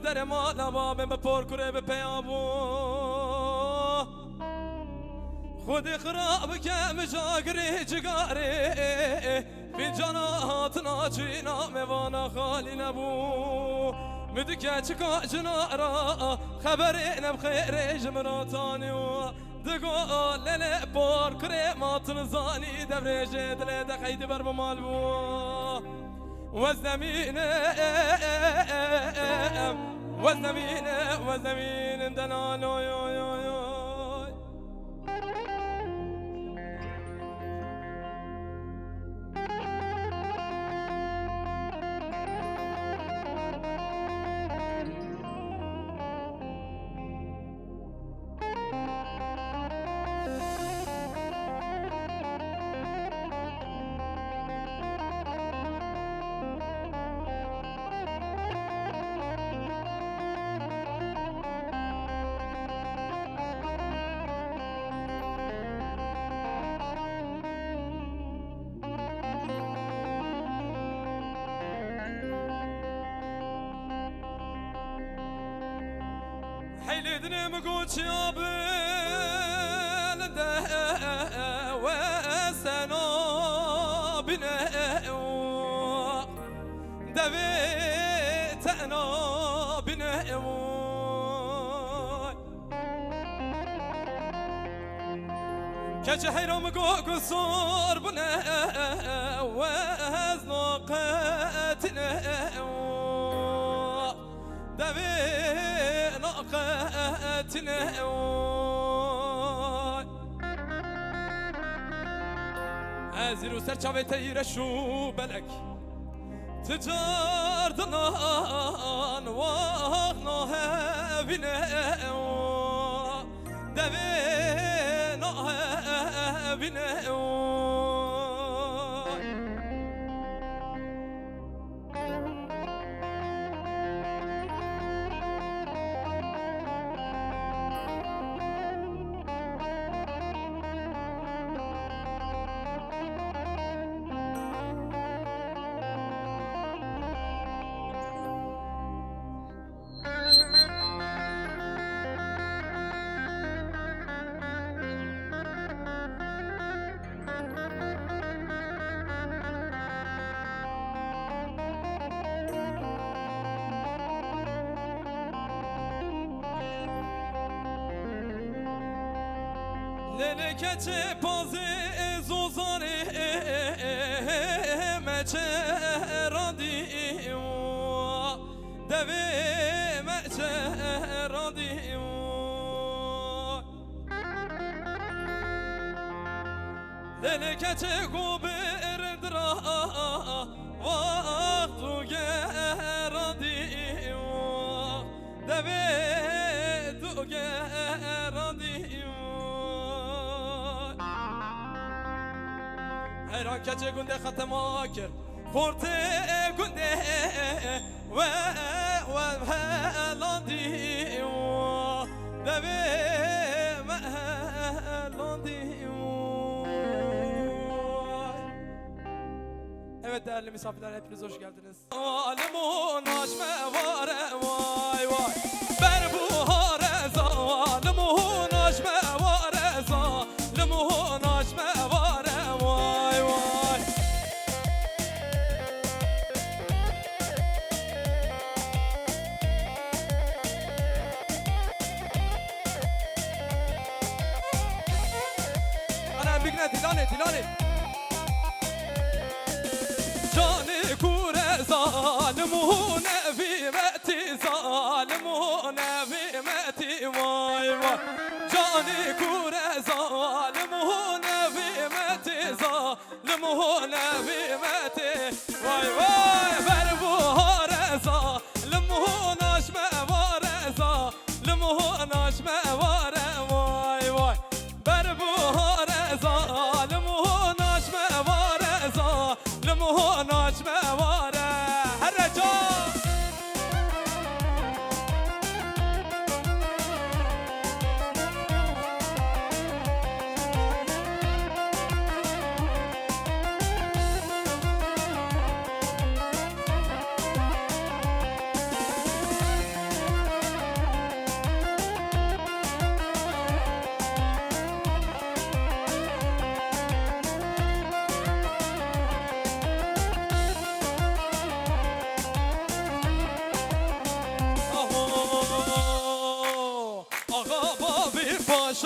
در ما نوام به پر کره به پیابو خود خراب که مجاگری جگاره فنجانات ناچینا میوانا خالی نبو مدکه چکا جنارا خبری نب خیر جمراتانی و دگو لله پر کره ماتن زانی دبرج دل دخید بر بمال بو وزنمين دنانو يو يو يو حيلدني مقوتش يا بلده وسنو بناء دبيت انا بناء كجحيرو مقوق الصور بناء وزنو قاتنا دبيت نقاتنا ازيرو سرچاوه تيرشو بلك تجار دنان واغناها بنا دبيناها بنا للكتي بازي زوزاني مچه رادي دوي مچه رادي للكتي قبر درا وقتو رادي دوي دو رادي هر کچه گنده ختم آکر خورته گنده و هلاندی دوی هلاندی Evet değerli misafirler hepiniz hoş geldiniz. Zalimun aşme vare vay vay ber bu hare zalimun aşme vare zalimun aşme vare vay vay Ana bignet dilane Cani kure zalimun evimeti zalimun evimeti vay vay Cani kure zalimun evimeti zalimun evimeti vay vay ver bu hare zalimun aşme vare zalimun aşme vare vay vay ver bu hare zalimun aşme vare zalimun aşme vare her can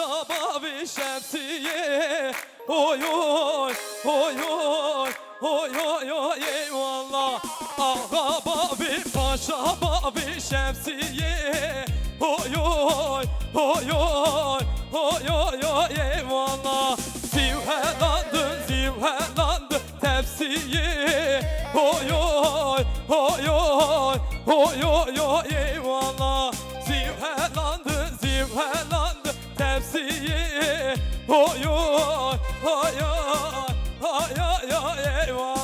paşa babi şemsiye. Oy oy oy oy oy oy oy eyvallah. Ağa babi paşa babi şemsiye. Oy oy oy oy oy oy oy eyvallah. Zivhelandın zivhelandın tepsiye. Oy oy oy oy oy oy oy eyvallah. Zivhelandın zivhelandın tepsiye. Oy oy oy oy oy oy eyvallah.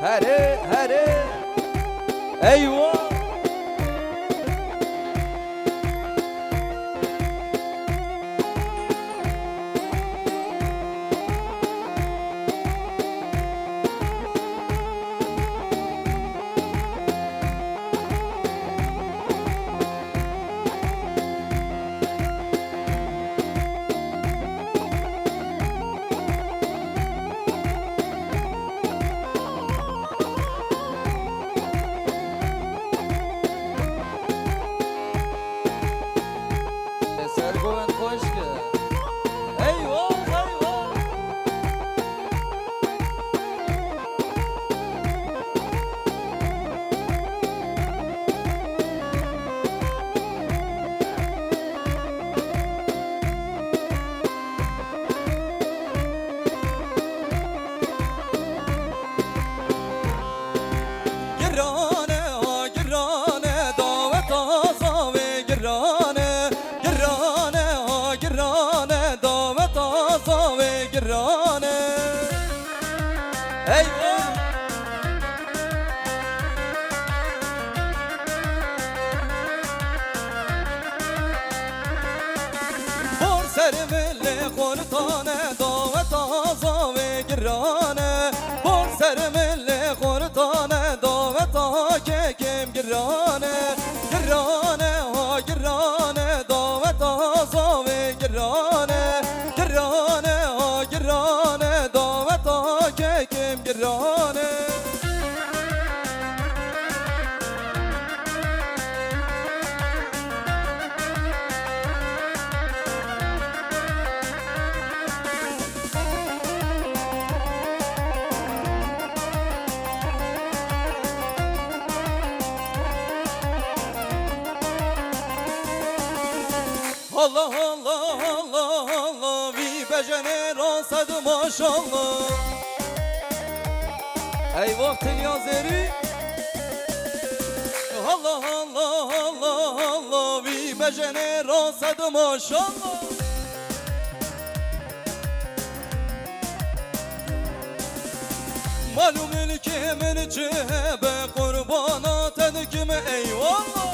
هري هري ايوه سرگوین خوشگه ايوه ايوه girane. Eyvah. Bor sermili kurtane davet aza ve girane. Bor sermili kurtane davet hakekim girane. Girane ha girane davet aza ve girane. Girane ha girane davet hakekim girane. Allah Allah Allah Allah vi bejene rasad maşallah. Eyvah tel yazeri. Allah Allah Allah Allah vi bejene rasad maşallah. Malum ilkimin cehbe kurbana tedkime eyvallah.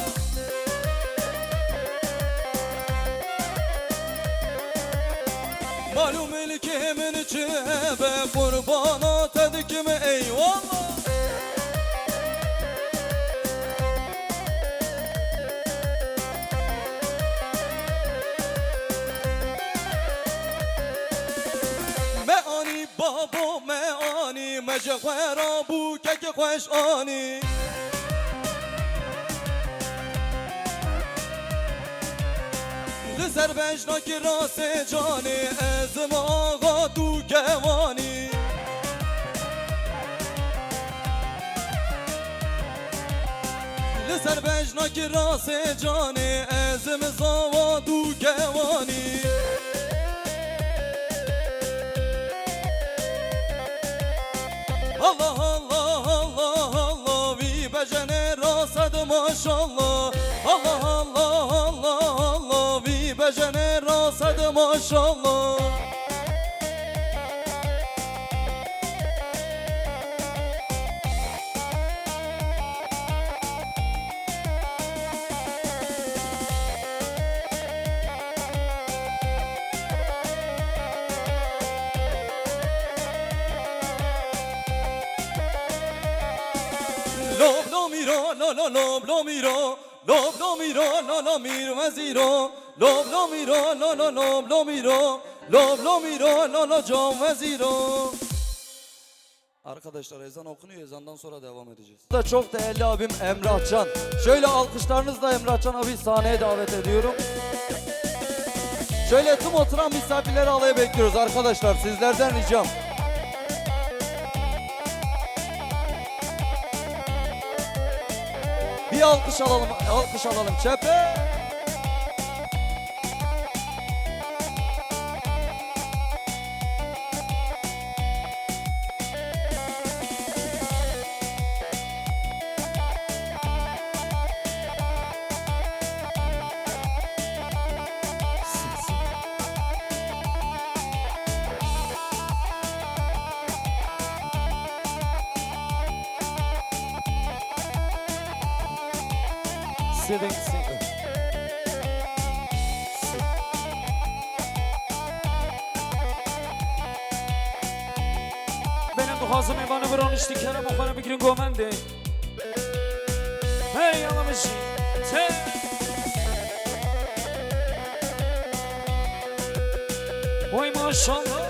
Malum ilkimin cehbe kurbana tedkime eyvallah. Meani babo meani mejkhera bu kek khosh ani. Lzer bejna ki rase jani ezm ağa tu kevani. Lzer bejna ki rase jani ezm zava tu kevani. Allah Allah Allah Allah vi bejene rasad maşallah. Allah Allah Allah Allah vi bejene rasad maşallah. Lob lo miro lo lo lob lo miro. Lob lo miro lo lo miro veziro. Lob lo miro lo lo lob lo miro. Lob lo miro lo lo can veziro. Arkadaşlar ezan okunuyor, ezandan sonra devam edeceğiz. Da çok değerli abim Emrah Can. Şöyle alkışlarınızla Emrah Can abi sahneye davet ediyorum. Şöyle tüm oturan misafirleri alaya bekliyoruz arkadaşlar, sizlerden ricam. Bir alkış alalım, alkış alalım. Çepe. Sitting singer. Benim bu hazım evanı buran içti kerem okanı bir gün gomendi. Hey yalamışı. Te. Oy maşallah.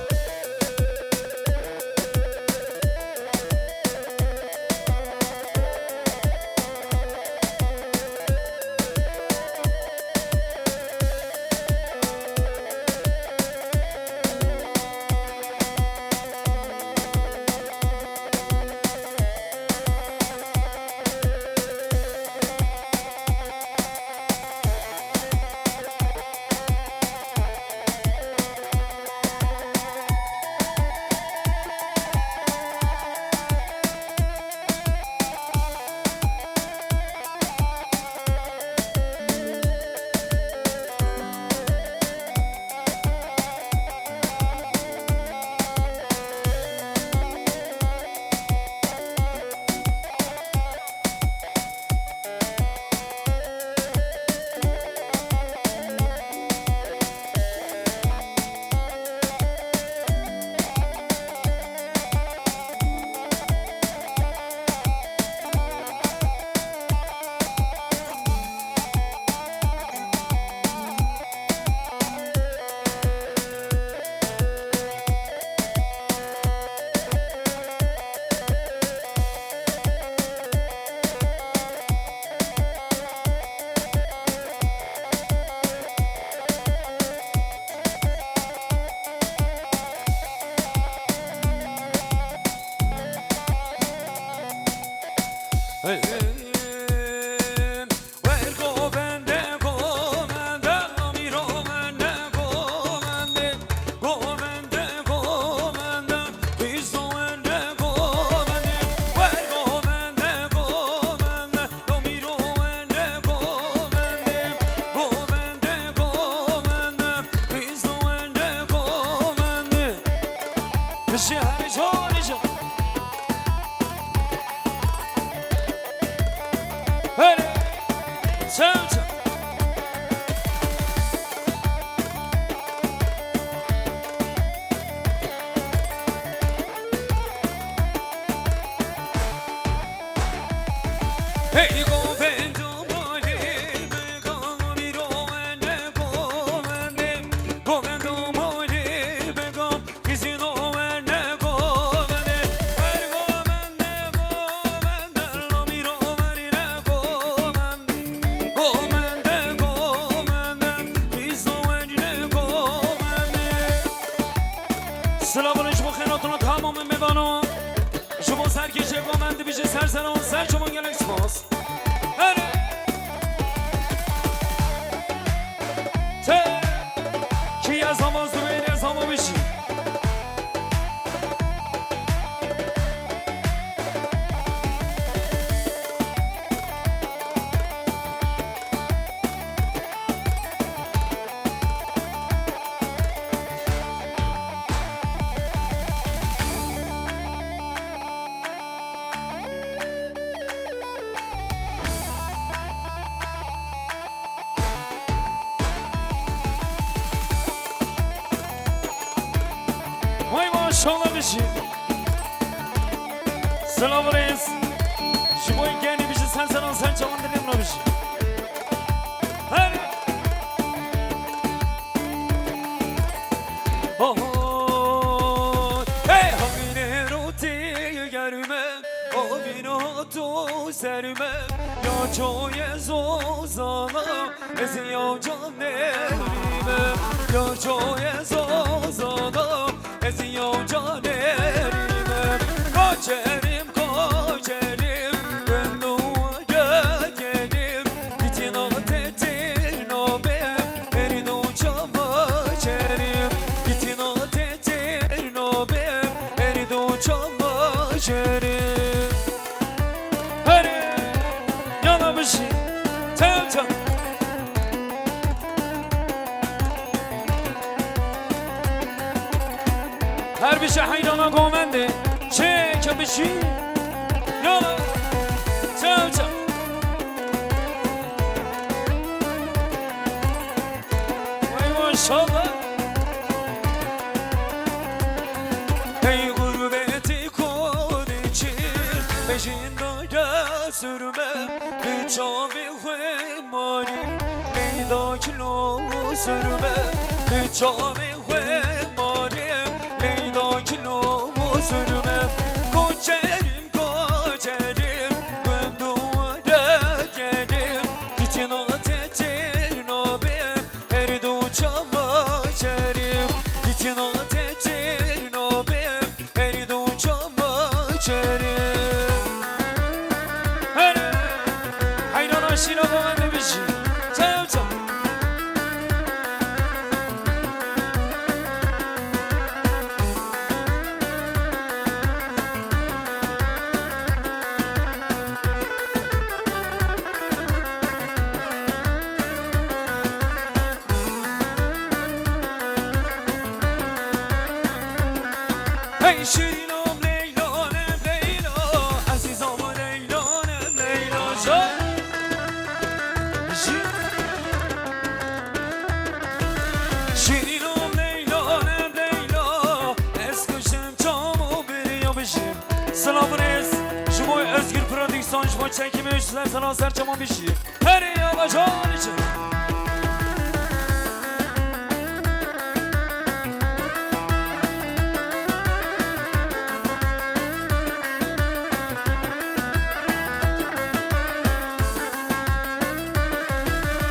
بشی هر جانی جان هره چم Hey, go vendo mole, go miro ene go vendo mole, go kizino ene go vende, go vende lo miro ene go vende kizino ene go vende. Selam aleyküm xeyratına tamamen mevanım. شما سر که شکا منده بیشه سر سران سر شما گلکس باز هره ته کی از هماز دو بینی از همه بشی Vay maşallah bişi Selam reis Şu boyun geni bişi sen selam sen çalan dilim la bişi Hadi Oh Hey Havine roti gerime Havine tu serime Ya çoye zozana Ezi ya can nerime Ya çoye zozana Ezi ya can nerime Koçerim koçerim Ben duaya gelim Bitin atetin obem Erin uçama çerim Bitin atetin obem Erin uçama çerim Hadi yana bir şey Tam tam Her bir şey hayrana gomendi Çek bir şey Yana Tam tam Vay maşallah Ey gurbeti kod için Peşinde sürme Hiç abi mani Ey da kilo sürme Hiç abi mani Ey da kilo sürme Koçerim koçerim Ben duvara gelim Bitin atetin obim Erdi uçama çerim Bitin atetin obim Erdi uçama çerim Hadi Hayran aşina bana ne bir şey Tam tam Hey şirinam leylanem leyla Azizam leylanem leyla Şirinam leylanem leyla Eskişim çamı bir yapışım Selam reis Şu boy özgür prodüksiyon Şu boy çekimi üçler sana serçama bir şey Her yavaşan için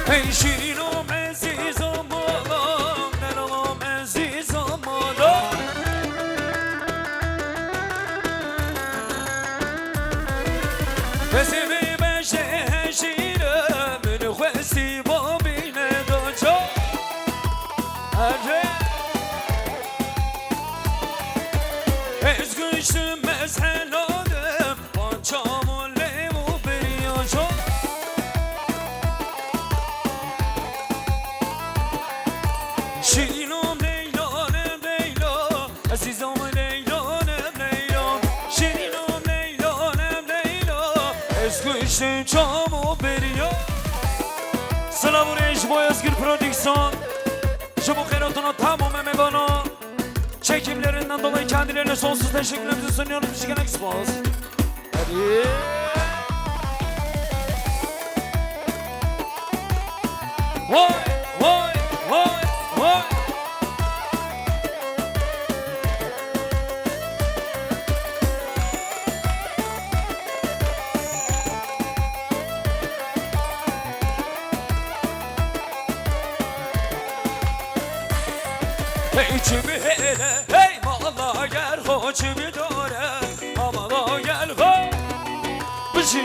Hey şirinam aziz amalam Nenalam aziz amalam Vesimi beşe şirem Nükhvesi babi çamı veriyor. Selamun aleyküm Özgür Prodüksiyon. Şu bu kıratına tamam emegana. Çekimlerinden dolayı kendilerine sonsuz teşekkürlerimizi sunuyoruz. Michigan Expos. Hadi. Vay vay vay vay. Hey çibi hele hey malla gel ho çibi dore amala gel ho bici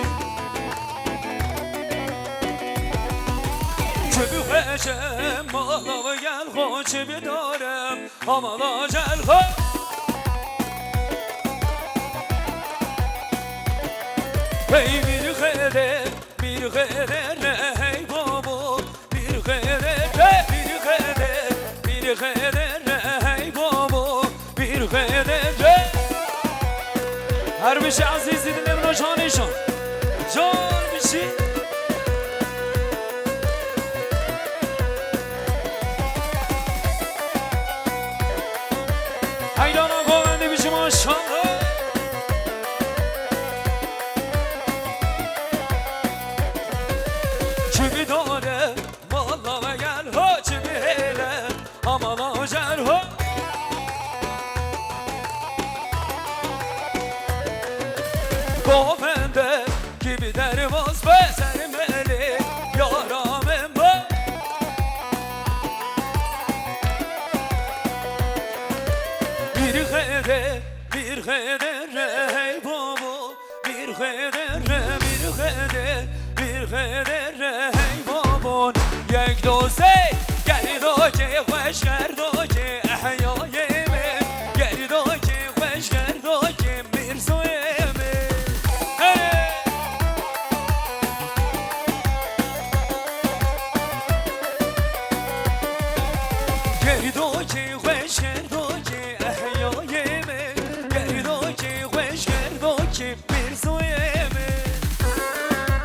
çibi hele malla gel ho çibi dore amala gel ho hey bir hele ne hey baba bir hele bir hele hey baba bir hele her bir şey aziz dinlemin o canişan can bir şey hayrana kovendi bir şey maşallah çivi dore vallahi gel ho çivi hele aman o gel ho Kovende gibi dervaz be sermeli yaram emre bir heder hey baba bir heder hey baba yek doze gel doce hoş gel doce ahya yeme gel doce hoş gel doce bir soyeme gel doce hoş gel doce ahya yeme gel doce hoş gel doce bir soyeme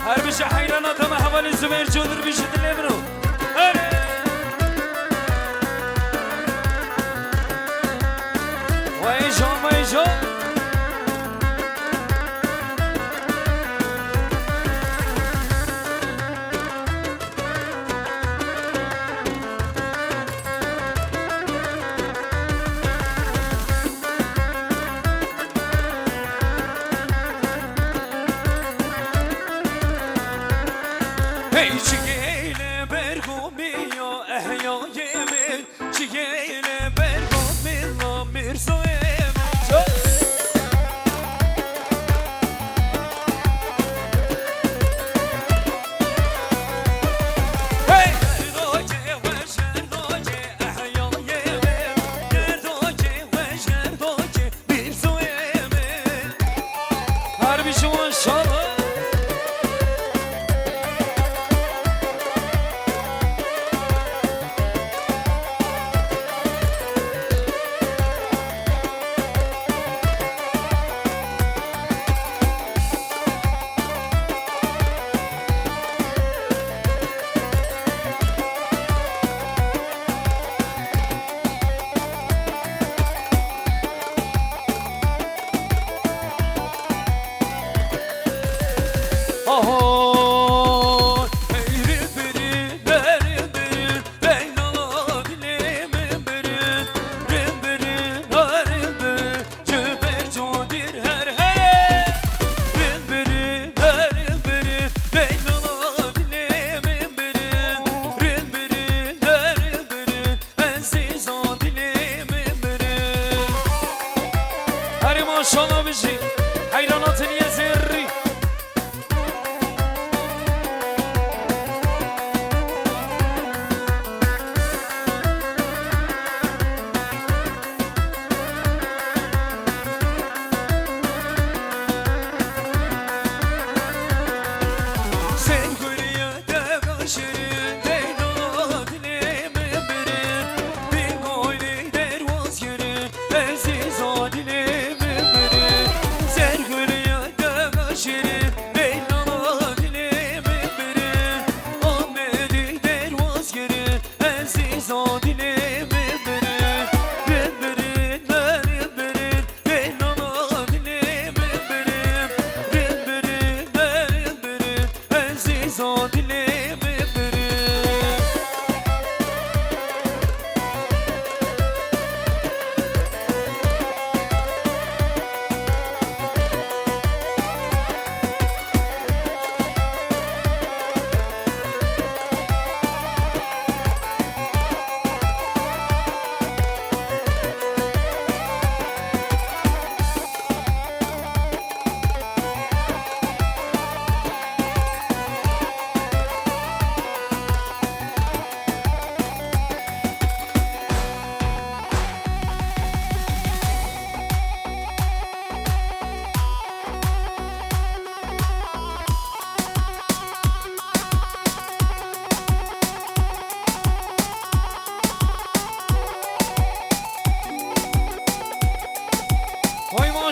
her bir şey hayrana tamam havalı Zümer Çöldür bir şey dinlemiyor vay can hey çigeyle bergumiyo ehya yeme çigeyle bergumiyo bir soyeme hey doce hoş doce ehya yeme doce hoş doce bir soyeme harbi şu maşallah Ahon eğri biri berim biri Leylala dilemin biri Rim biri harim biri Cüber cudir her her Rim biri harim biri Leylala dilemin biri Rim biri harim biri Bensiz o dilemin biri Her maşallah bir şey hayranatın yezirri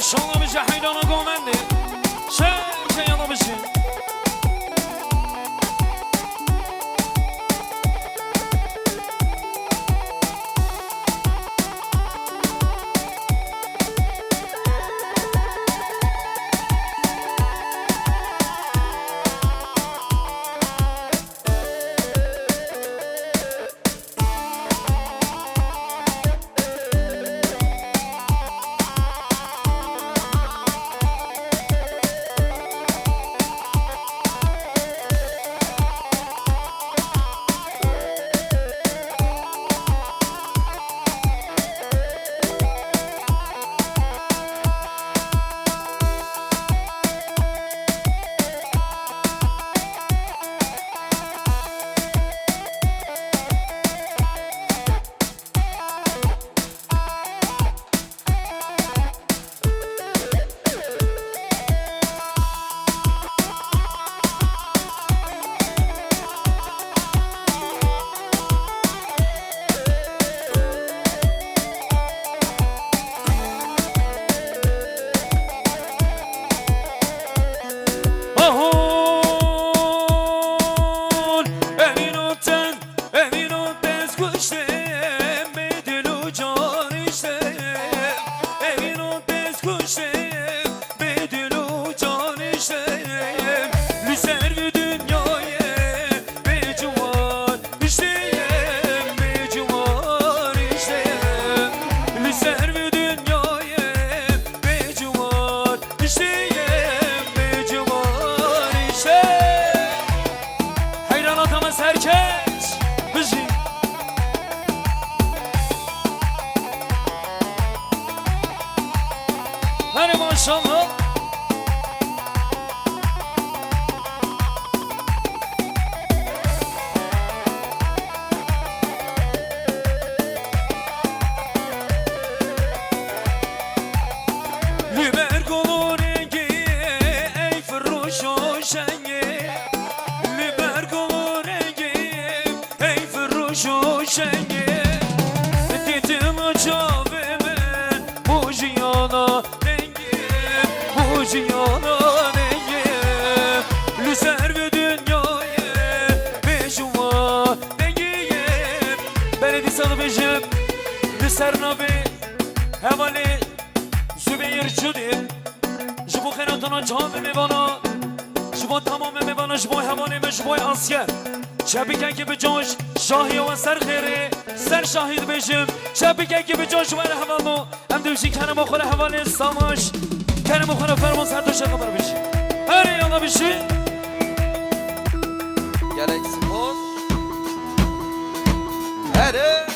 شما بشه حیدانا گومنده چه یالا بشه maşallah. Lüber kolu rengi ey fıruşu şengi. Lüber kolu rengi ey fıruşu şengi. Dedim acabime bu ciyana bu ciyana neyim Lüser ve dünyayı beşuma neyim Beledi salıbıcım Lüser nabi Hevali Zübeyir çudin Jibu khenatana camimi bana Jibu tamamimi bana Jibu hevalimi jibu asker Şebike gibi coş Şahi ve ser khiri Ser şahid beşim Şebike gibi coş ve hevalu Hem devşi kenime khule hevali samaş Kenime khule ferman serdoşa kadar bir şey Her yana bir şey Gereksiz ol Hadi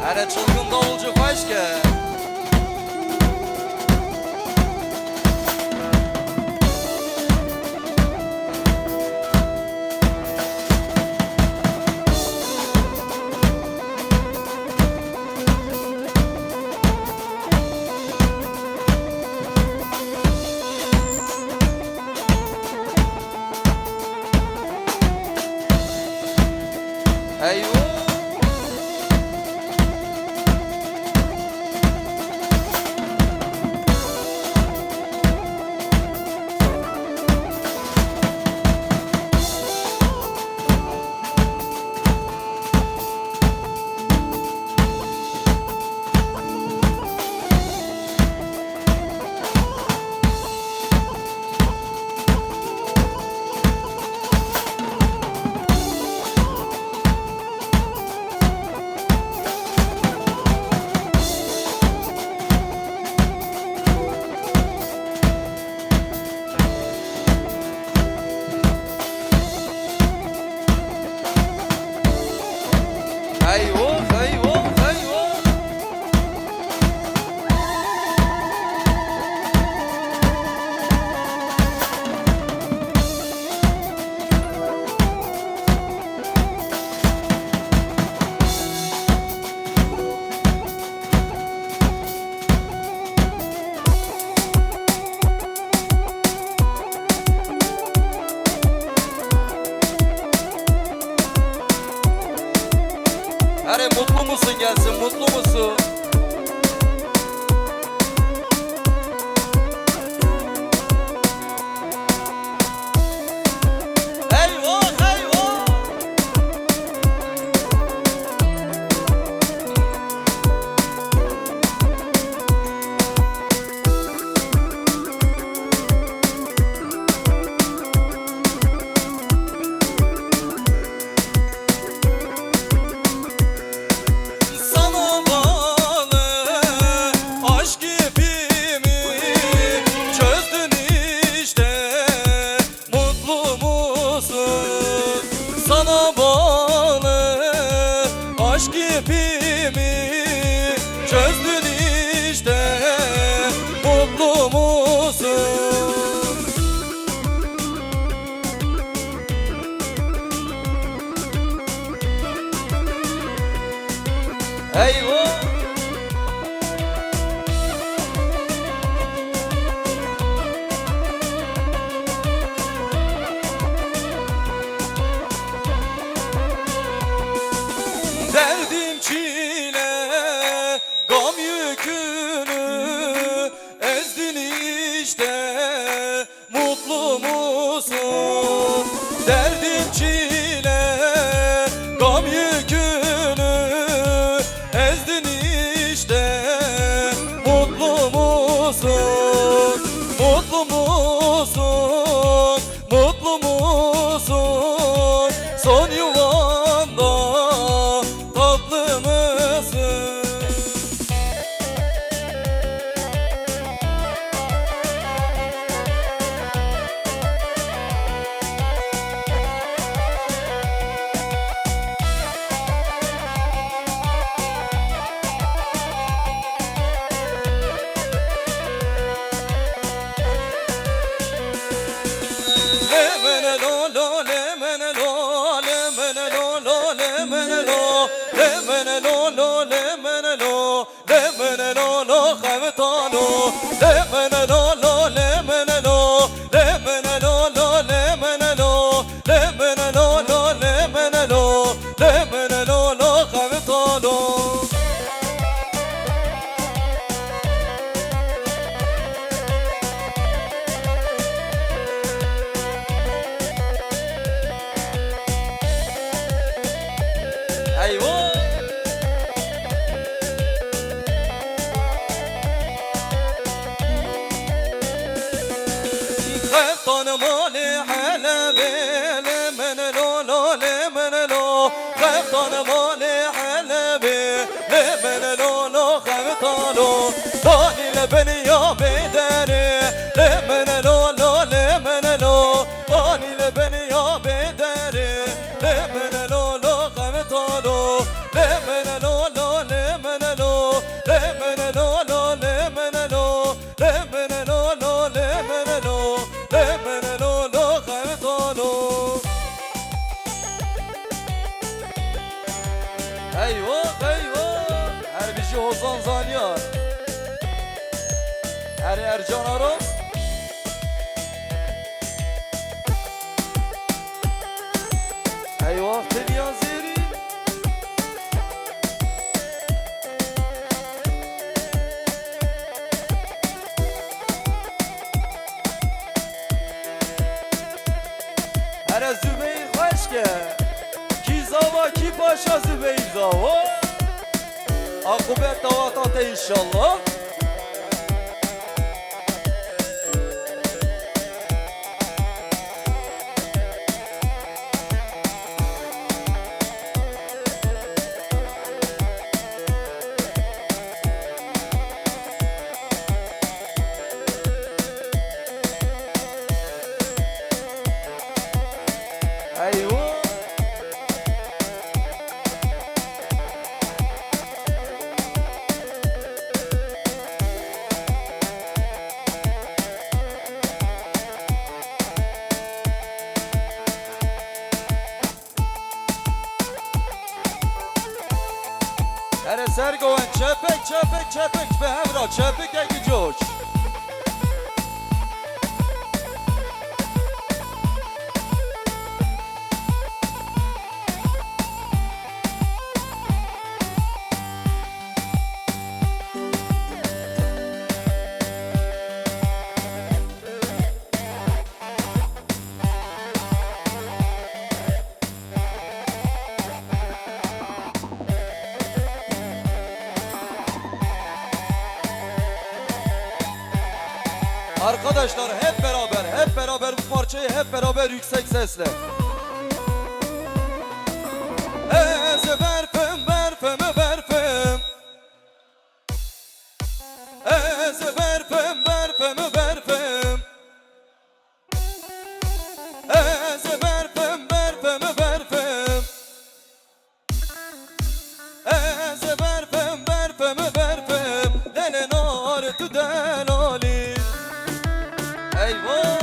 Hadi çılgın davulcu hoş gel Eyvah Her mutlu musun gelsin, mutlu musun? Eyvah eyvah. Sana bağlı aşk ipimi çözdün işte, mutlu musun? Sana bağlı aşk ipimi çözdün işte, mutlu musun? Eyvah. Derdim çile, gam yükünü ezdin işte, mutlu musun? Derdim çile, gam yükünü ezdin işte, mutlu musun? Mutlu musun? Mutlu musun? Son yuvanda tatlı mısın? Lemene lo lo, lemene lo, lemene lo lo, lemene lo, lemene lo lo, lemene lo, lemene lo lo, khavtalo, lemene lo lo, lemene lo, lemene lo lo, lemene lo, lemene lo lo, lemene lo, lemene lo lo, khavtalo. Eyvah. خفتان مالي حلبي لمن لو لو لمن لو خفتان مالي حلبي لمن لو لو خفتانو داني لبن يا بدري لمن لو لو لمن لو داني لبن يا بدري لمن لو لو خفتانو لمن لو لو لمن لو لمن لو لو لمن لو لمن لو لو لمن لو لمن لو لو خفتانو. Eyvah eyvah. Her bir şey Ozan Zanyar. Her Ercan Aros. Eyvah Tevyan Zeri. Her Zübeyir Hoşke. Ki zava ki paşa Zübeyir zava. Akıbet davatata inşallah. Eyvah. Her Sergoven çepek çepek çepek be hevra çepek eki coş. Arkadaşlar hep beraber bu parçayı hep beraber yüksek sesle. Ez berfim berfim berfim, ez berfim berfim berfim, ez berfim berfim berfim, ez berfim berfim berfim, delenar tu delali. Eyvah.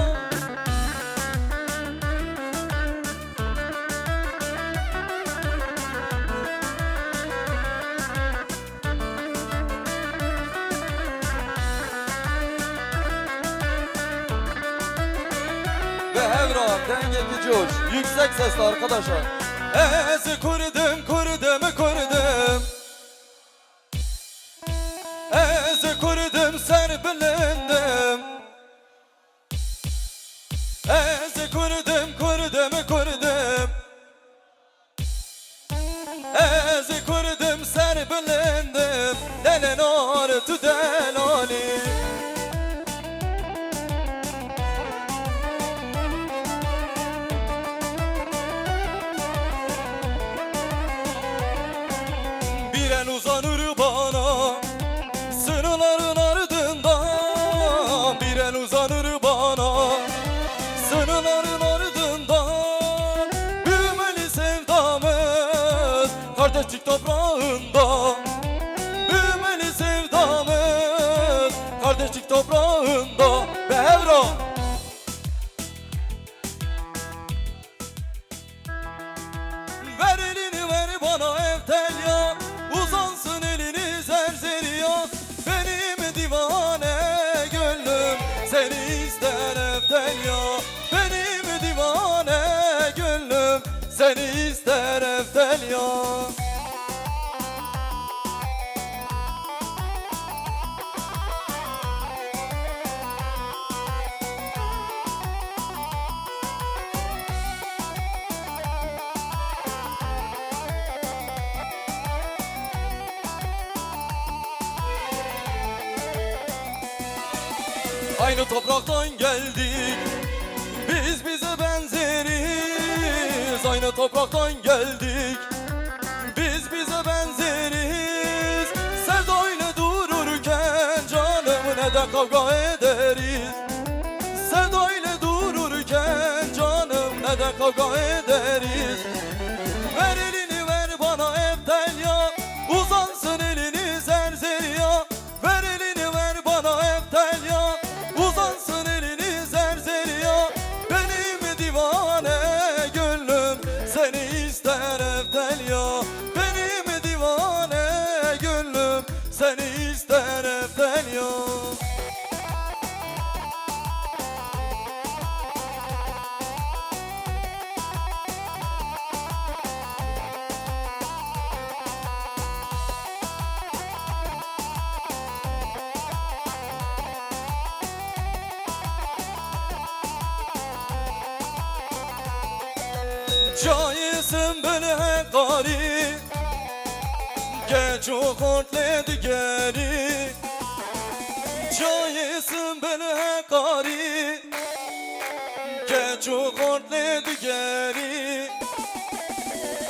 Ve Evra, dengeki coş, yüksek sesle arkadaşlar. Ez kurdum, kurdum, kurdum. Ez kurdum, serbilindim. Ez kurdum, kurdum, kurdum. Ez kurdum, serbilindim. Delenar tu delali. Bir el uzanır bana sınırların ardından, bir el uzanır bana sınırların ardından. Büyümeli sevdamız kardeşlik toprağında, büyümeli sevdamız kardeşlik toprağında. Ve Evra. Ver elini ver bana Eftelya, uzansın elini zerzeriya. Benim divane gönlüm seni ister Eftelya, benim divane gönlüm seni ister Eftelya. Aynı topraktan geldik, biz bize benzeriz. Aynı topraktan geldik, biz bize benzeriz. Sevdayla dururken canım ne de kavga ederiz. Sevdayla dururken canım ne de kavga ederiz. Ver elini ver bana Eftelya, uzansın elini zerzeriya. Ver elini ver bana Eftelya, uzansın elini zerzeriya. Benim divane gönlüm seni ister Eftelya, benim divane gönlüm seni ister Eftelya. Cayısın böyle gari, geç o kortle digeri. Cayısın böyle gari, geç o kortle digeri.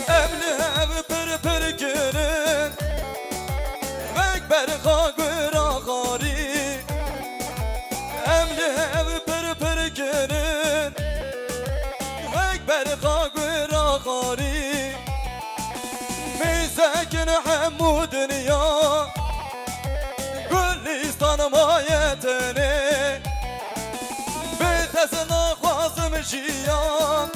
Evli ev per per girin, vekber kagıra gari. Evli ev per per girin, vekber kagıra gari. Mizekin hemmu dünya, Gülistan mayetini. Bitezin akhvazım jiyan,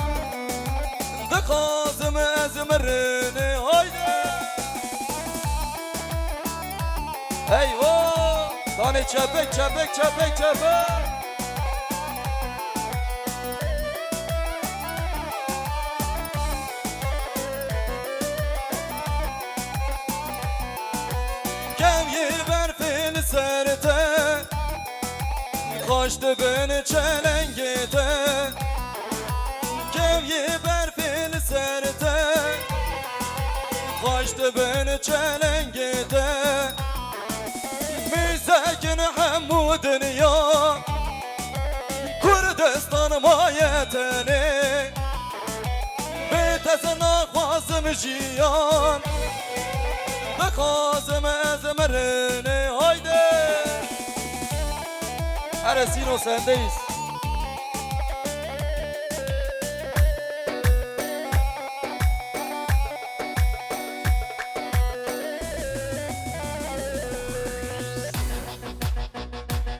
dıkazım ezmerini. Haydi! Eyvah! Tane çepek çepek çepek çepek. Gevyi berfil serte, kaçtı beni çelengete. Gevyi berfil serte, kaçtı beni çelengete. Mizekin hemmu dünya, دستانما یتنه به تزنا خوازم جیان بخوازم از مرنه هایده ارسینو سندهیز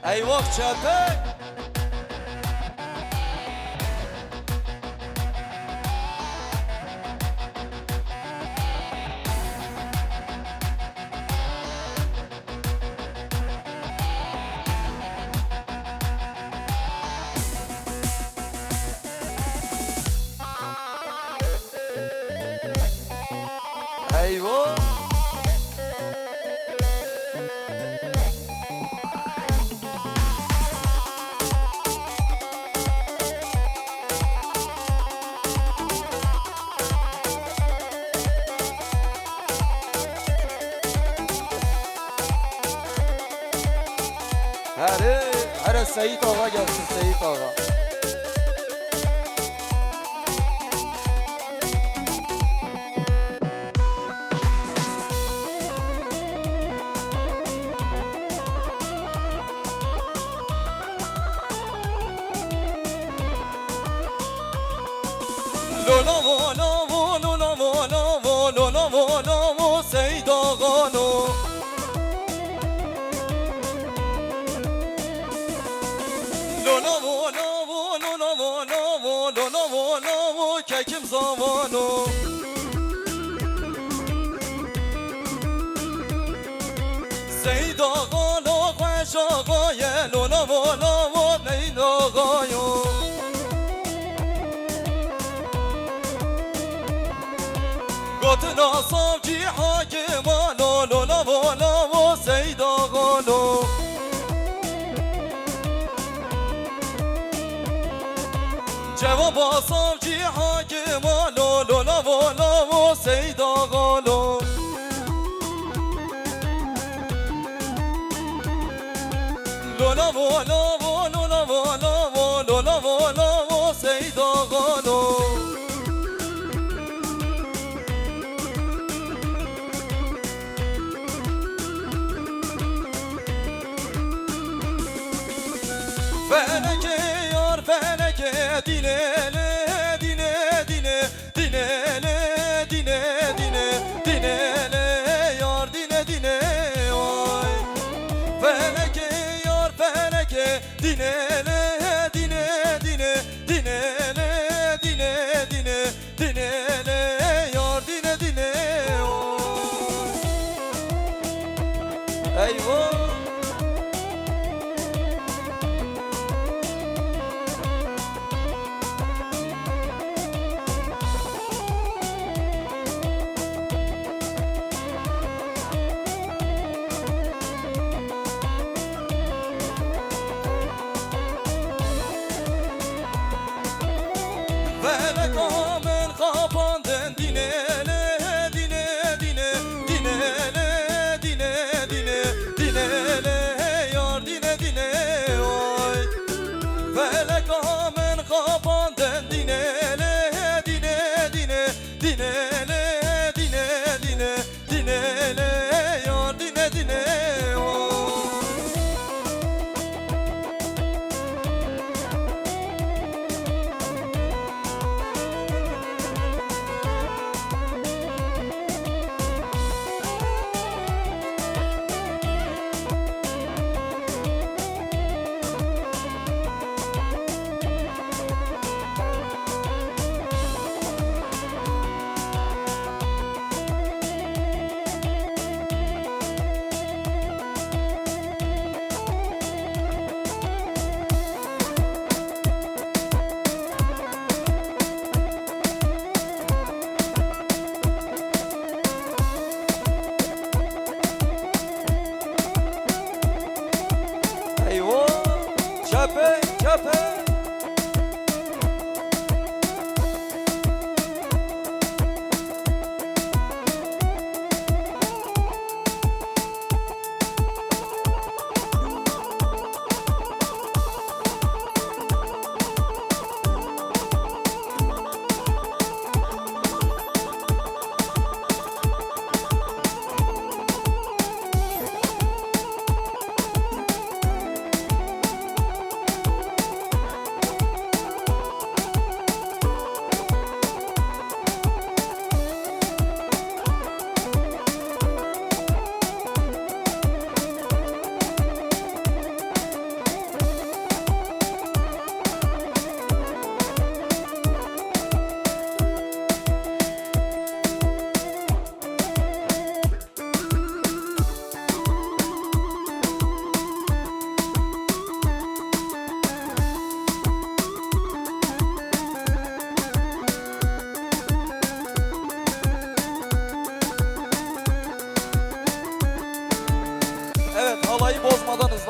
ای وقت چپه ایوه هر سعید آقا gelsin سعید آقا لولا والا و لولا والا و لولا والا و سعید آقا نو لولا والا و لولا والا و لولا والا و ککم زوانو سعید آقا لو خوش آقای لولا والا و نید آقایو گوتنا صافجی حاکمانو لولا والا و سعید آقا لو جواب صافجی حاکمانو لولا والا و سعید آقا لو لولا والا و لولا والا و لولا والا و سعید آقا لو فلکه یار فلکه دینله دینه دینه دینله دینه دینه دینله یار دینه دینه وای فلکه یار فلکه دینله دینه دینه دینله دینه دینه دینله یار دینه دینه وای ایوه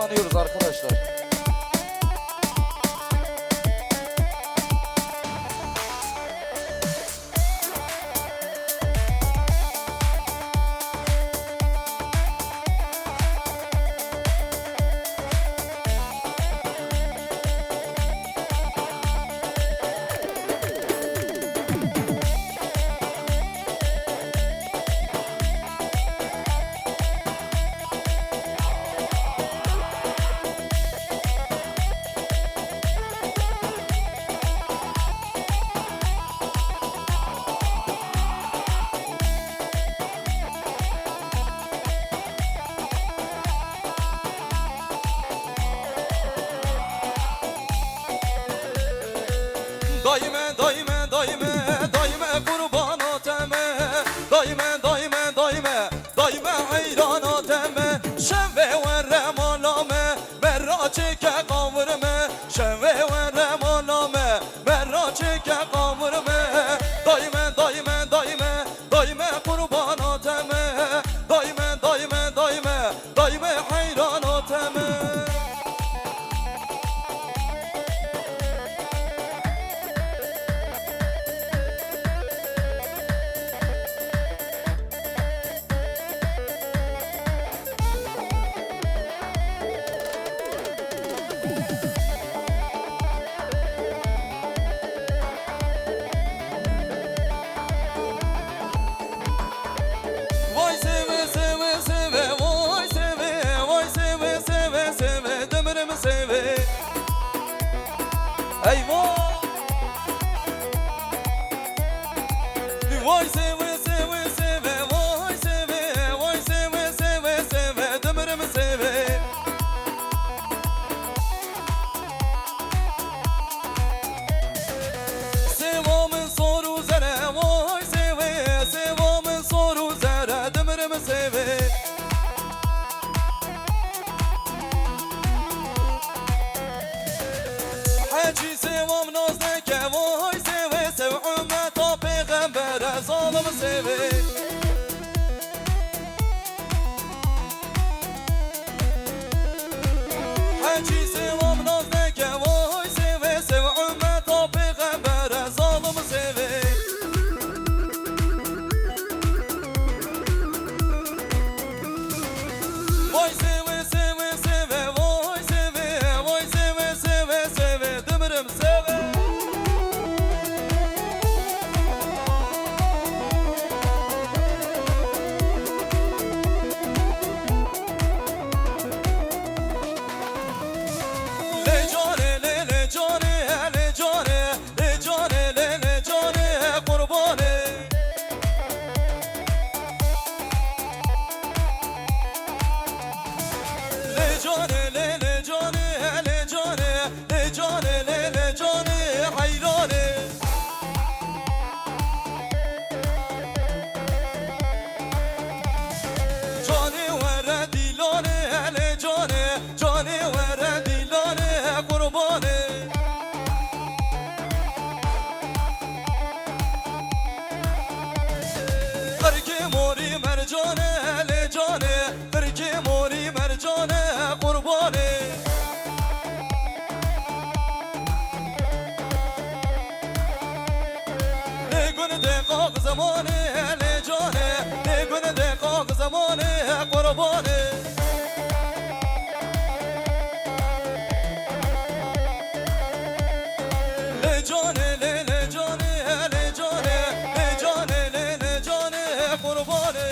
kazanıyoruz arkadaşlar. Daime daime daime daime kurban ateme daime daime daime daime hayran ateme şeve ve remalame merra çeke kavurme şeve ve remalame merra çeke kavurme daime daime daime daime kurban ateme daime daime daime daime hayran ateme. Vay seve seve seve vay seve seve seve demirimi seve eyvah. Vay seve seve seve vay seve seve demirimi seve sevamın soru zere vay seve sevamın soru zere demirimi seve Hacı sevam nazdeke vay seve sev ümmeta peygambere zalımı seve Hacı sevam nazdeke vay seve sev ümmeta peygambere zalımı seve Vay seve seve seve vay seve seve demirim seve Le cane le cane le cane le cane le cane kurbane Le cane le cane le cane le cane le cane hayrane Cane vere dilane le cane vere dilane kurbane Kırki mori mercane le cane Kırki mori mercane kurbane Ne gün de kalk zamanı le cane Ne gün de kalk zamanı kurbane Le cane le cane le cane le cane kurbane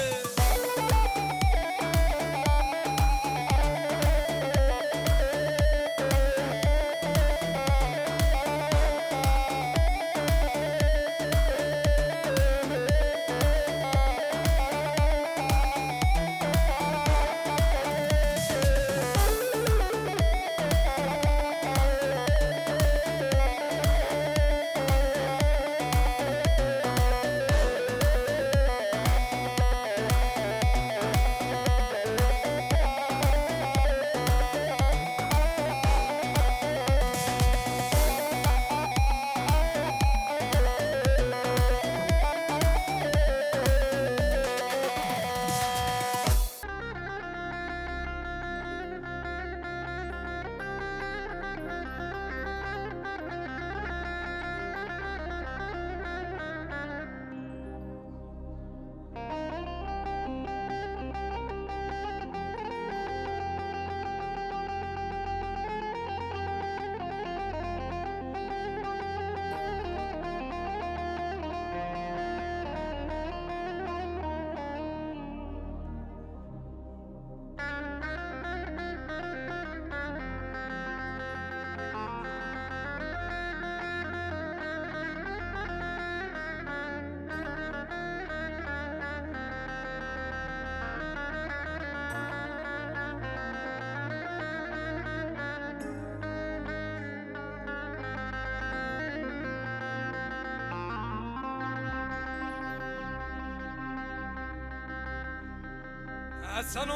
حسن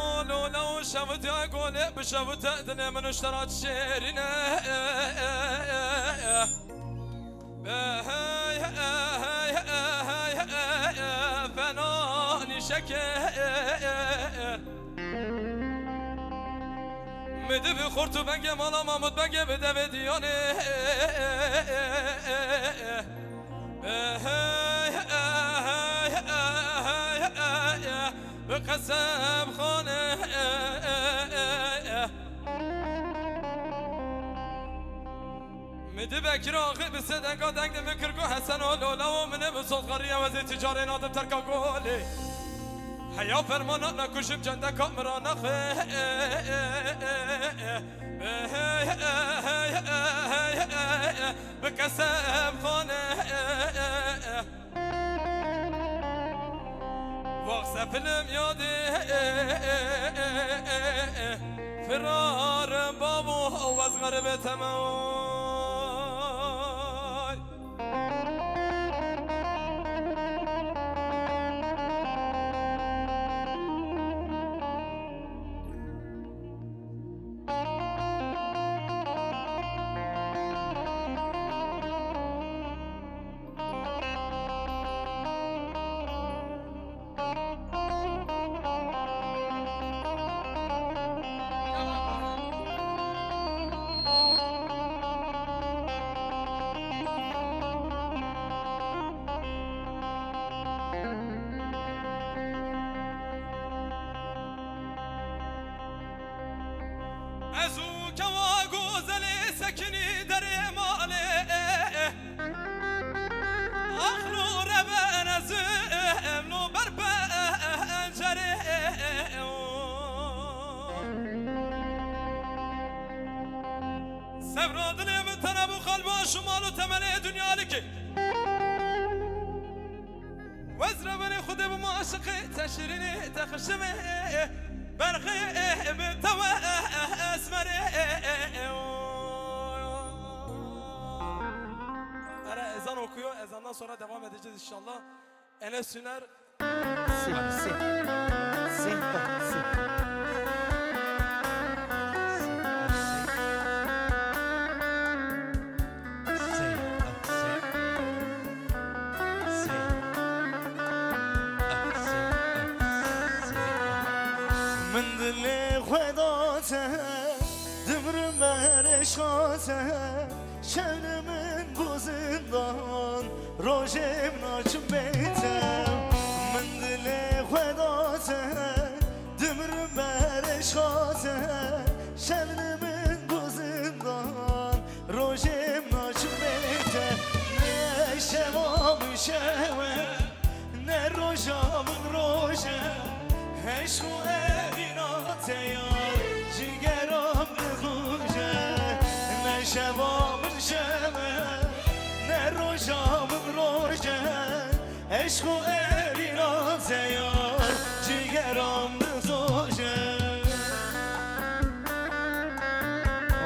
لو شفت يا قولي بشفت دنيا من اشترت شيرنا فناني شكر مدي بخورتو بنگه مالا مامود بنگه بده به دیانه به قسم خانه مدي بكراغي بسدنگا دنگ مكرگو حسن و لولا و منه بصوت غرية وزي تجاري نادم تركا قولي حيا فرمانا نكشف جندك امرانا بكسب خانه واقسى فيلم يادي فرار بابو وازغر بتمام ازو کوا گوزلی سکنی در ماله اخلو ربن از امنو بر پنجره سفرادلی من تنبو قلبا شمال و تمنه دنیا لکی وزر بني خده بمعشقي تشريني تخشمي برقي بتوا اسمري Ara ezan okuyor. Ezandan sonra devam edeceğiz inşallah. Enes Süner. من دل خداته دمرم برشاته شنمن بوزندان روشم ناچم بیتم من دل خداته دمرم برشاته شنمن بوزندان روشم ناچم بیتم نه شوام شوام نه روشم روشم عشق و اینات یار جگرم بخوشه نه شبام شبه نه روشام روشه عشق و اینات یار جگرم بخوشه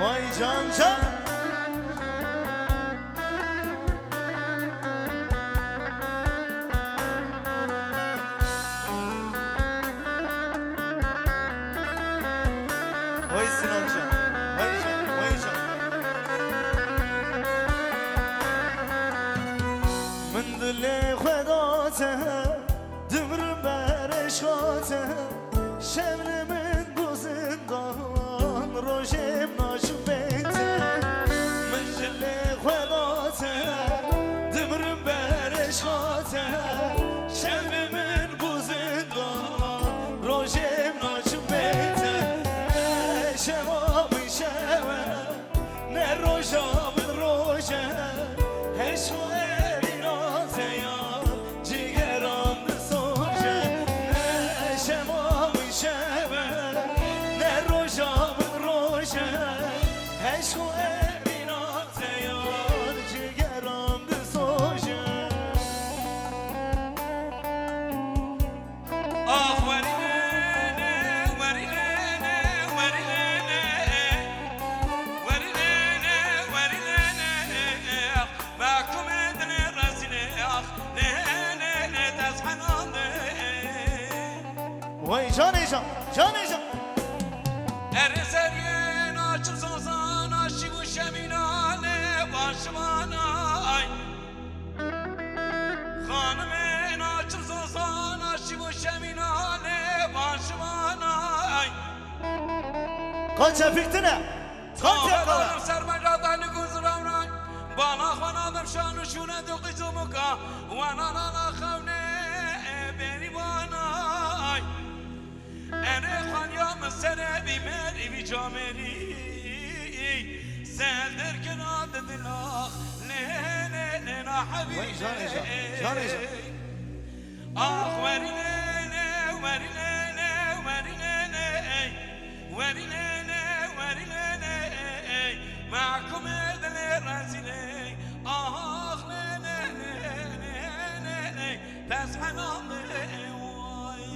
وای جان جان وای سینان جان وای جان وای جان من دل خداته دمرم برشاته شبنمن بوزندان روشم ناشم بیته من دل خداته دمرم برشاته شبنمن بوزندان روشم ناشم بیته شوام شوام نه روشام روشه عشق و اینات یار جگرم بسوشه نه شوام شوام نه روشام روشه عشق و اینات یار جگرم بسوشه آه ولی وای جان جان Canıcan. Ereseryen açıp sazan aşçı bu şeminane başımana ay. Hanımın açıp sazan aşçı bu şeminane başımana ay. Kaç efiktine? Kaç yakala? Kaç sermekadaylı kuzuravray. Bana kanadım şanı şune dokuzumuka. Vananana kavne beni bana ay. Ene kanyamı sene bimer ibi cameri. Selderken adedilah ne na habibi. Canıcan. Ah verilene verilene verilene mahkum edile rezile. Ah ne peshanam vay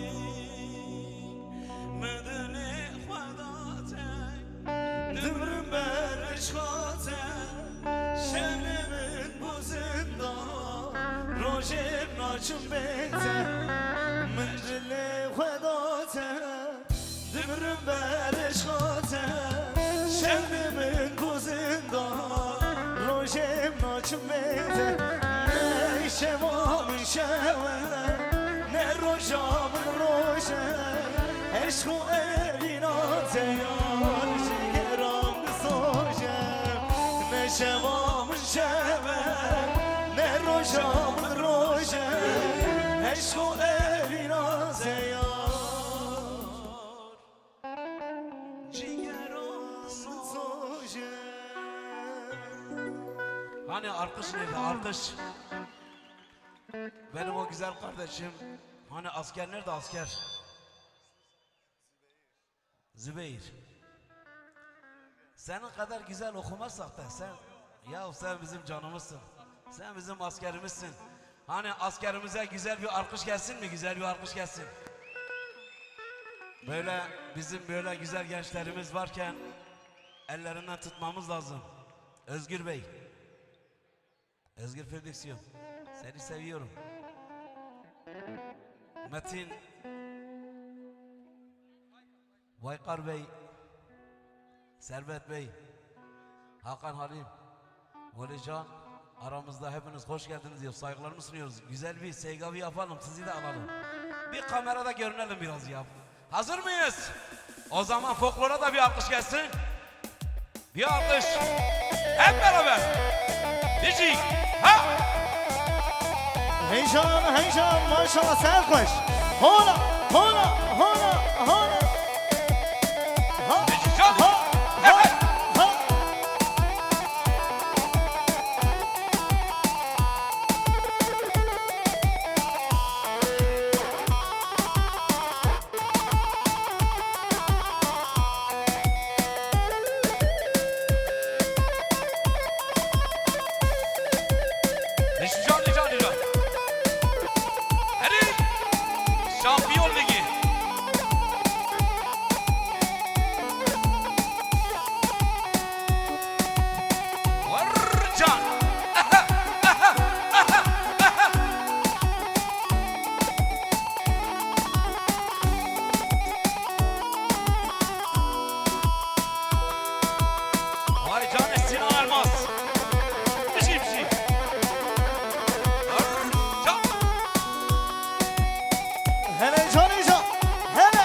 medene khadate Dümrüm berişkate Şevlemin bu zindan Rojem naçım beyte Mendile khadate Dümrüm berişkate Şevlemin bu zindan Rojem naçım beyte Ne şevamın şeve Ne rojamın roje Eşku elinate yar Cigeram sojem Ne şevamın şeve Ne rojamın roje Eşku elinate yar Cigeram sojem Hani arkadaş nerede arkadaş? Benim o güzel kardeşim. Hani asker nerede asker? Zübeyir. Senin kadar güzel okumazsak da sen bizim canımızsın. Sen bizim askerimizsin. Hani askerimize güzel bir alkış gelsin mi? Güzel bir alkış gelsin. Böyle bizim böyle güzel gençlerimiz varken ellerinden tutmamız lazım. Özgür Bey. Özgür Prodüksiyon. Seni seviyorum. Metin Baykar Bey, Servet Bey, Hakan Halim, Valican, aramızda hepiniz hoş geldiniz diyor. Saygılarımı sunuyoruz. Güzel bir seygavi yapalım, sizi de alalım. Bir kamerada görünelim biraz ya. Hazır mıyız? O zaman folklora da bir alkış gelsin. Bir alkış. Hep beraber. Dişik. Ha! Heyecan maşallah sen koş Hola Ha Can. Evet. Can. Hadi. Şampiyon Ligi. Can. Vay Can Sinan Elmas. Bir şey. Can. Hele canıcan Hele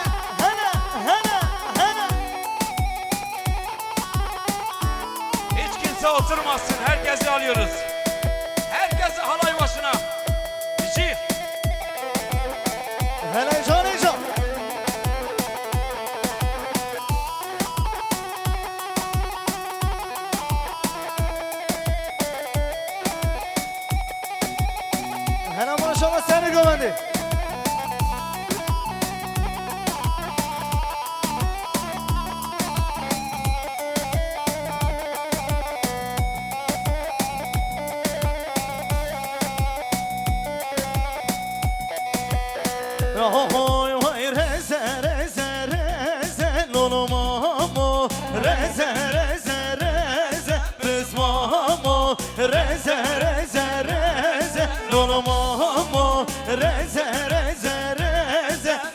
Hiç kimse oturmasın. Herkesi alıyoruz. Herkesi halay başına. Bici. Hele canıcan Hele maşallah seni güvendi Hoy hoy reze lolomamo reze biz mamo reze lolomamo reze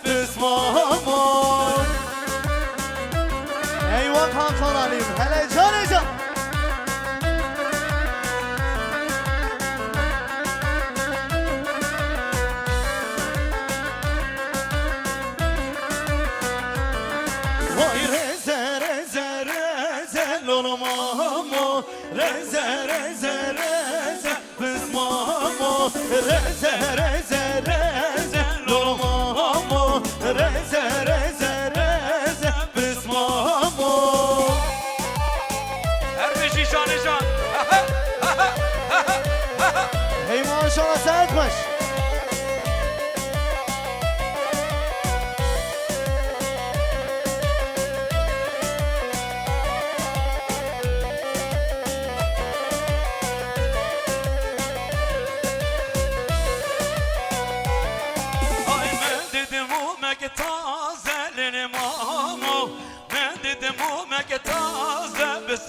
biz mamo reze reze reze biz mamo reze reze reze lolo mamo reze reze reze biz mamo. Her bir şey şan. Hey maşallah sen etmiş. Ay ben dedim o mektazelim mamo. Ben dedim o mektaze biz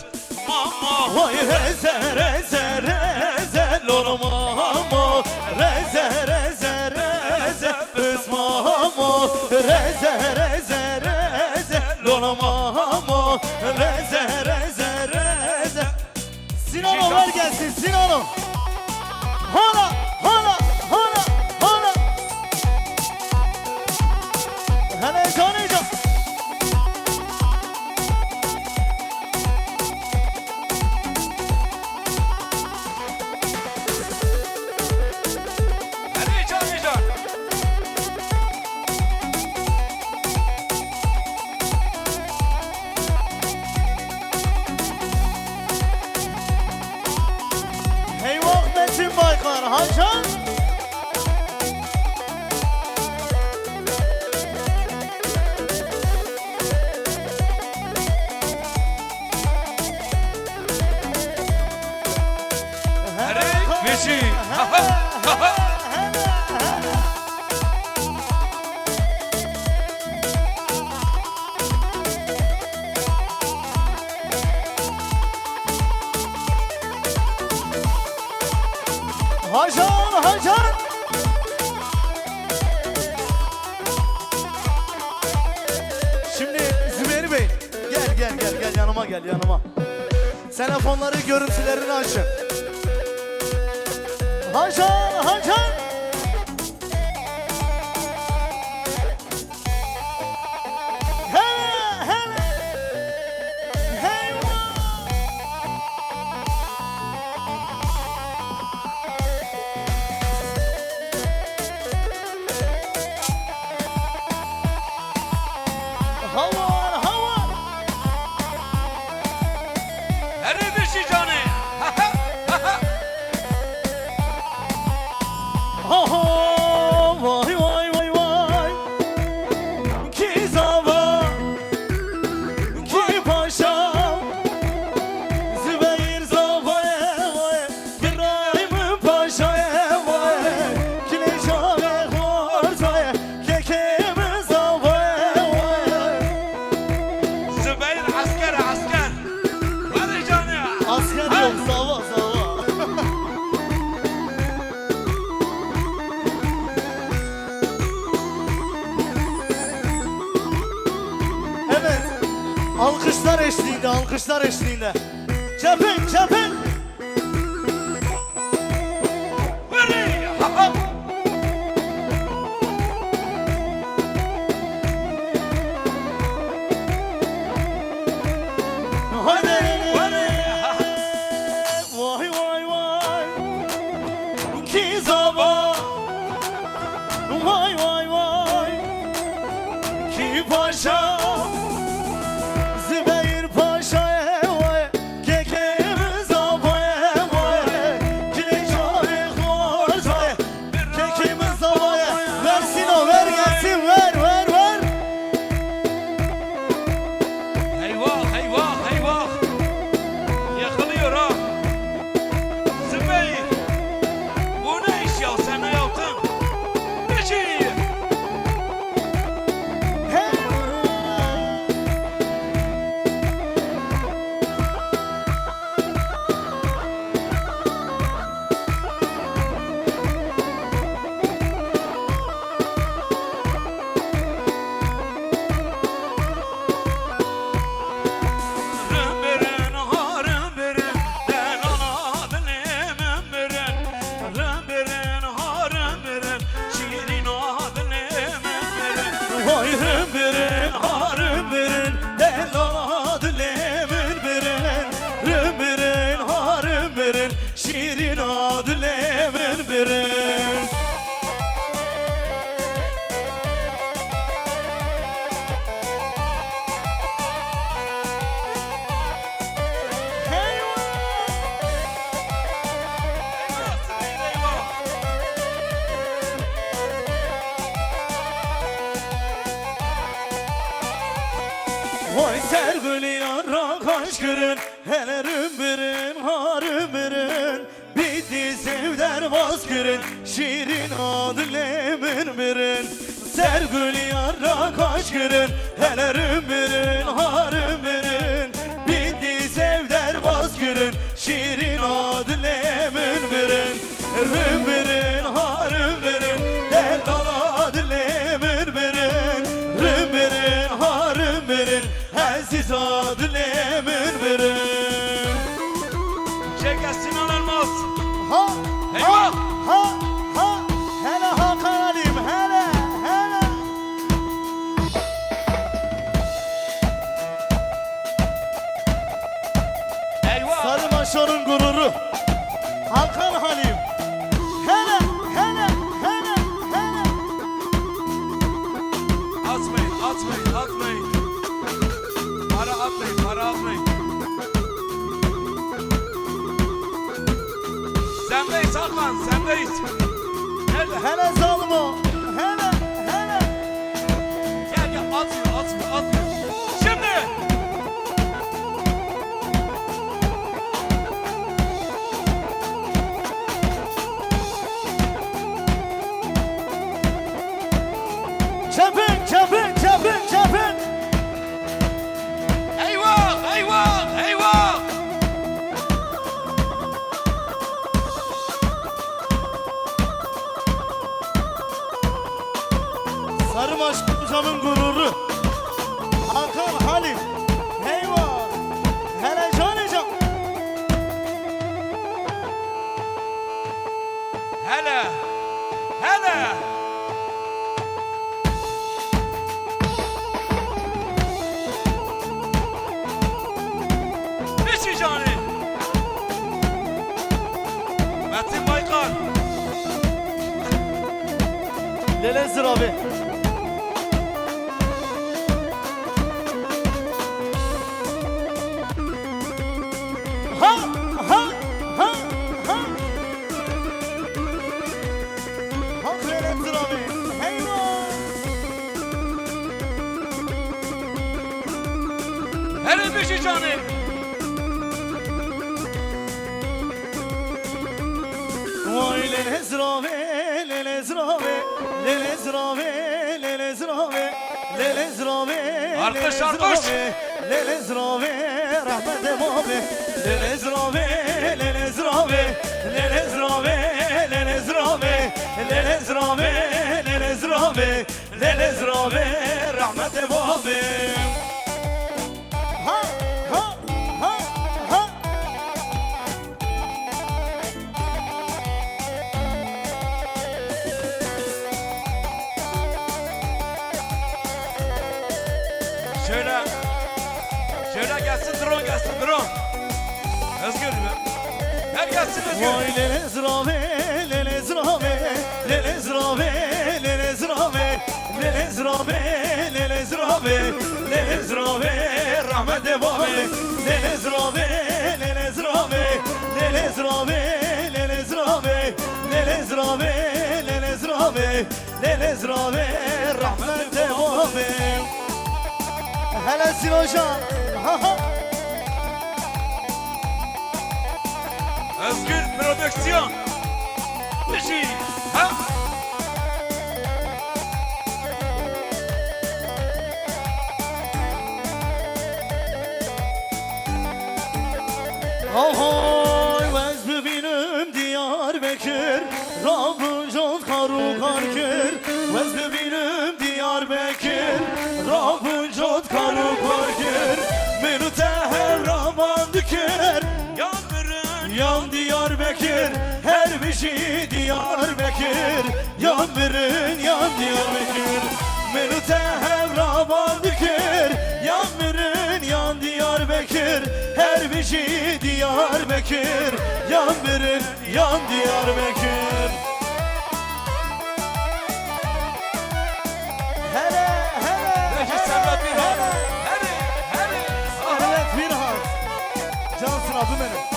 mamo. Vay reze reze reze lolo mamo reze reze reze biz mamo reze reze reze lolo mamo reze reze reze. Sinan'ım ver gelsin Sinan'ım. Hala hala hala hala. Hele canıyacağım. Her bir can. Eyvah Metin Baykar Hacan. Her bir şey. Hacan Hacan. Şimdi Zübeyir Bey gel yanıma gel yanıma. Telefonları görüntülerini açın. Hacan Hacan. Hele hele. Eyvah. Hava hava. Her bir şey canı. Aha, vay vay vay vay. Ki zava, ki paşa. Zübeyir zavaya vay. İbrahim paşaya vay. Ki necame ortaya. Kekeme zavaya vay. Zübeyir asker. Hadi canı. Asker yok zava zava. Evet. Alkışlar eşliğinde. Çepin. Haydi. Vay vay. Ki zava. Vay. Ki paşa. Zübeyir paşaya vay. Kekemiz Vay sergülü yara kaç kırın hele rümbürün harümbürün bitti sevder bozkırın şirin adı lemin birin sergülü yara kaç kırın hele rümbürün harümbürün bitti sevder bozkırın şirin adı lemin birin rümbürün harümbürün derdal adı lemin birin rümbürün harümbürün Aziz adı lemin birin Çek Sinan Elmas. Ha Eyvah! ha hele Hakan Alim hele Eyvah! Sarı Maşo'nun gururu Hakan Halim hele Atmayın. Para atmayın. Sendeyiz Hakan, sendeyiz. Nerede? hele Zalmo hele Gel, atmıyor. Şimdi! Çapın Eyvah! Sarı Maşo'nun gururu Hakan Halim eyvah hele can Hele! Beşi cani! Metin Baykar! Lelezir abi Ha Lelezir abi eyvah Hele beşi cani! Vay Lelezir abi Alkış! Lelezir abi rahmet abi Lelezir abi rahmet abi Ha Şöyle gelsin drone. Özgür mü? Her gelsin Özgür. Vay Lelezir abi rahmet abi Lelezir abi rahmet abi Hele Silocan Özgür prodüksiyon. Beşi. Ha? Ahoy vez bebinim Diyarbakır Rabbim çok karu karkır Vez bebinim Diyarbakır Rabbim çok karu karkır Menu teher Rahman diker Yan Diyarbakır her bir şey Diyarbakır Yan birin yan Diyarbakır Menu teher Rahman diker Yan birin yan Diyarbakır her bir şey Diyarbakır Yan birin yan Diyarbakır Hele Beşi Servet Birhan. Hele. Servet Birhan Cansın adı benim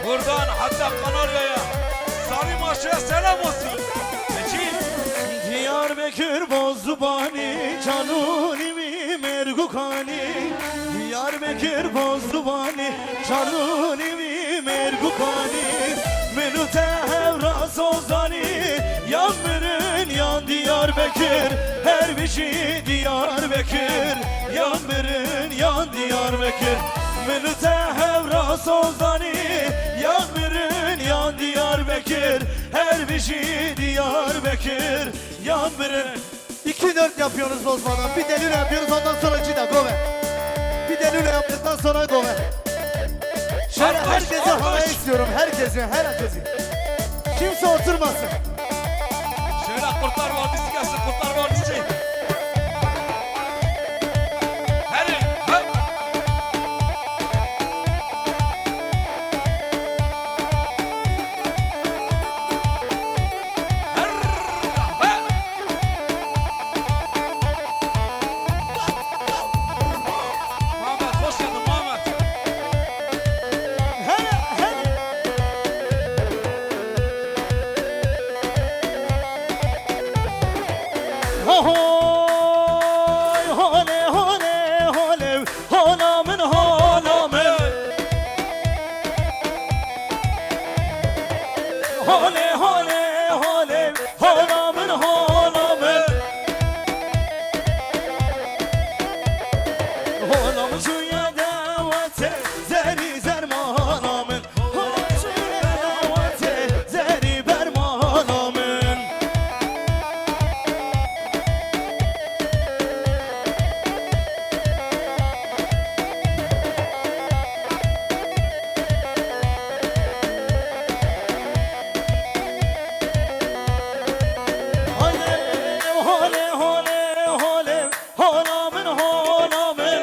Buradan hatta Kanarya'ya, Sarı Maşa'ya selam olsun. Beşi. Diyarbakır Diyarbakır Bozubani Canunimi Mergukani Diyarbakır Bozubani Canunimi Mergukani Menute Hevra Sozani Yanmırın yan Diyarbakır Her bir şey Diyarbakır Yanmırın yan Diyarbakır Menute Hevra Sozani Yanmırın yan Diyarbakır Her bir şey Diyarbakır Yanmırın 2-4 yapıyoruz bozmadan. Bir delil yapıyoruz ondan sonra 2 de gove. Bir delil yaptıktan sonra gove. Şöyle Alkış, herkese alkış. havaya istiyorum. Herkese. Kimse oturmasın. Şöyle Kurtlar Vadisi gelsin, Kurtlar Vadisi. Hadi, hadi. Muhammed, hoş geldin Muhammed. Hoy hole hole hole holamın holamın Hole hole hole holamın holamın Holamın şuya davate zeri zermanamın Holamın şuya davate zeri bermanamın Hole hole hole holamın holamın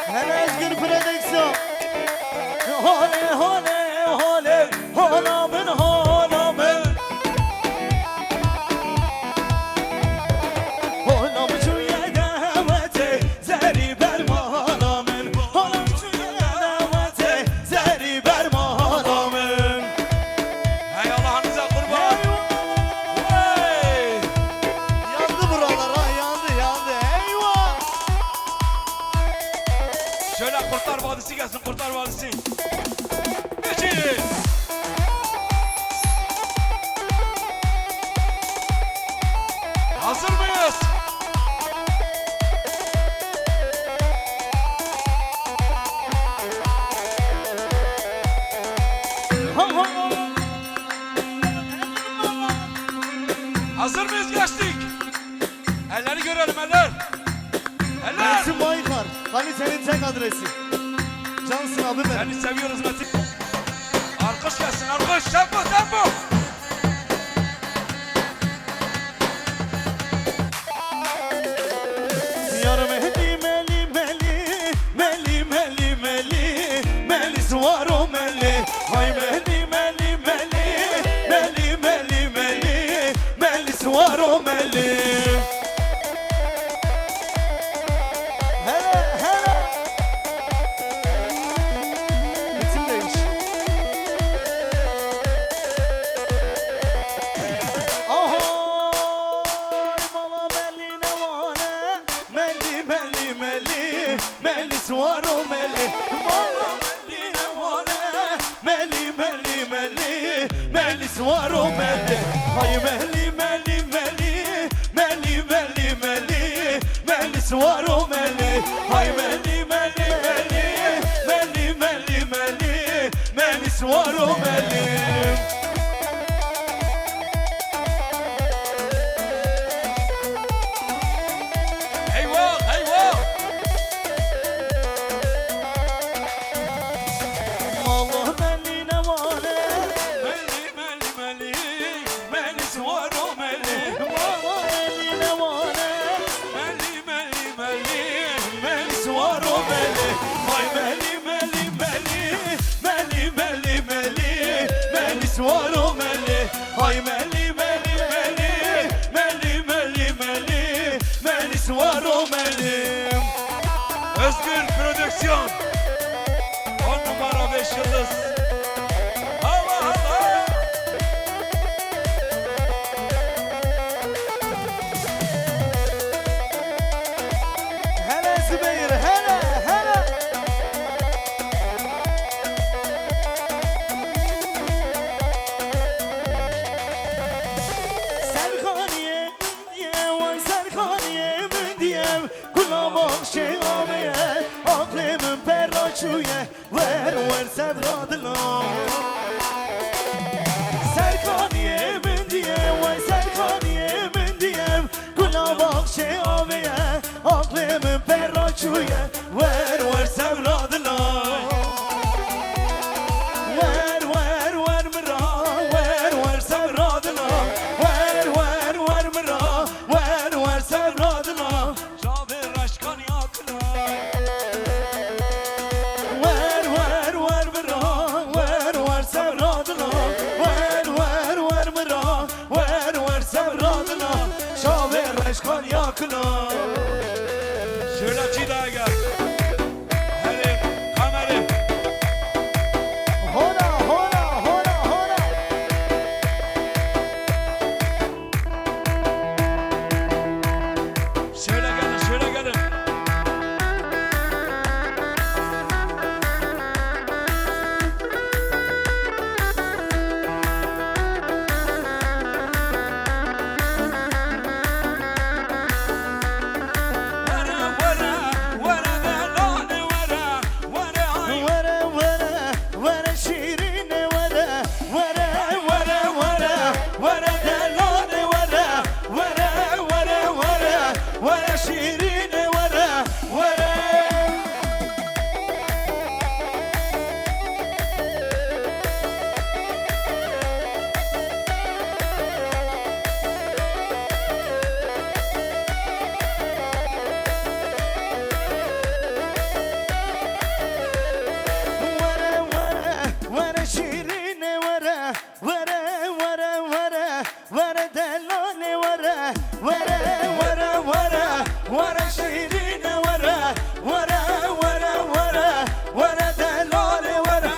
Hele Özgür Prodüksiyon Hole hole hole holamın holamın Holamın şu yedemete zeri bermanamın Holamın şu yedemete zeri bermanamın Hey Allah'ınıza kurban. Hey. Yandı buralar ha yandı eyvah Şöyle Kurtlar Vadisi gelsin, Kurtlar Vadisi. Geçin. Hazır mıyız? Hazır mıyız gençlik? Elleri görelim eller. Eller. Metin Baykar hani senin tek adresi Cansın abi benim Seni seviyoruz Metin. Alkış gelsin, alkış. Tempo, tempo. Yar Mehdi meli meli Meli meli meli Melis var o meli Hay Mehdi meli meli Meli meli meli Melis var o meli Hele hele Ritim değiş Ahoy bana meli ne vane Meli meli meli Melis var o meli Bana meli ne vane Meli meli meli Melis var o meli Hay meli meli meli Meli meli meli Melis var o meli Hay meli meli meli Meli meli meli Melis var o meli Eyvah, eyvah. Allah meli ne vane Meli, meli, meli. Melis var o meli. Bana meli ne vane Meli, meli, meli. Melis var o meli Hay meli meli meli Meli meli meli Melis var o meli Hay meli meli meli Meli meli meli Melis var o meli Özgür Prodüksiyon. 10 numara 5 yıldız. Allah Allah. چویه ور ور سبرادلا سرکانیه من دیه وای سرکانیه من دیم گلا باخشه آبیه عقلم پر چویه ور ور سبرادلا ور ور ور مرا ور ور سبرادلا ور ور ور مرا ور ور سبرادلا Cavi Raşkan yakına ور ور ور مرا ور ور سبرادلا ور ور ور مرا ور ور سبرادلا شاوه رشکان یاکنا Şöyle ki daha gel Herim kamerim هولا هولا هولا هولا Şöyle gelin ورا ورا ورا شيرين ورا ورا ورا ورا ورا دلال ورا ورا ورا ورا ورا شيرين ورا ورا ورا ورا ورا شيرين ورا ورا ورا ورا ورا دلال ورا ورا ورا ورا ورا شيرين ورا ورا ورا ورا ورا دلال ورا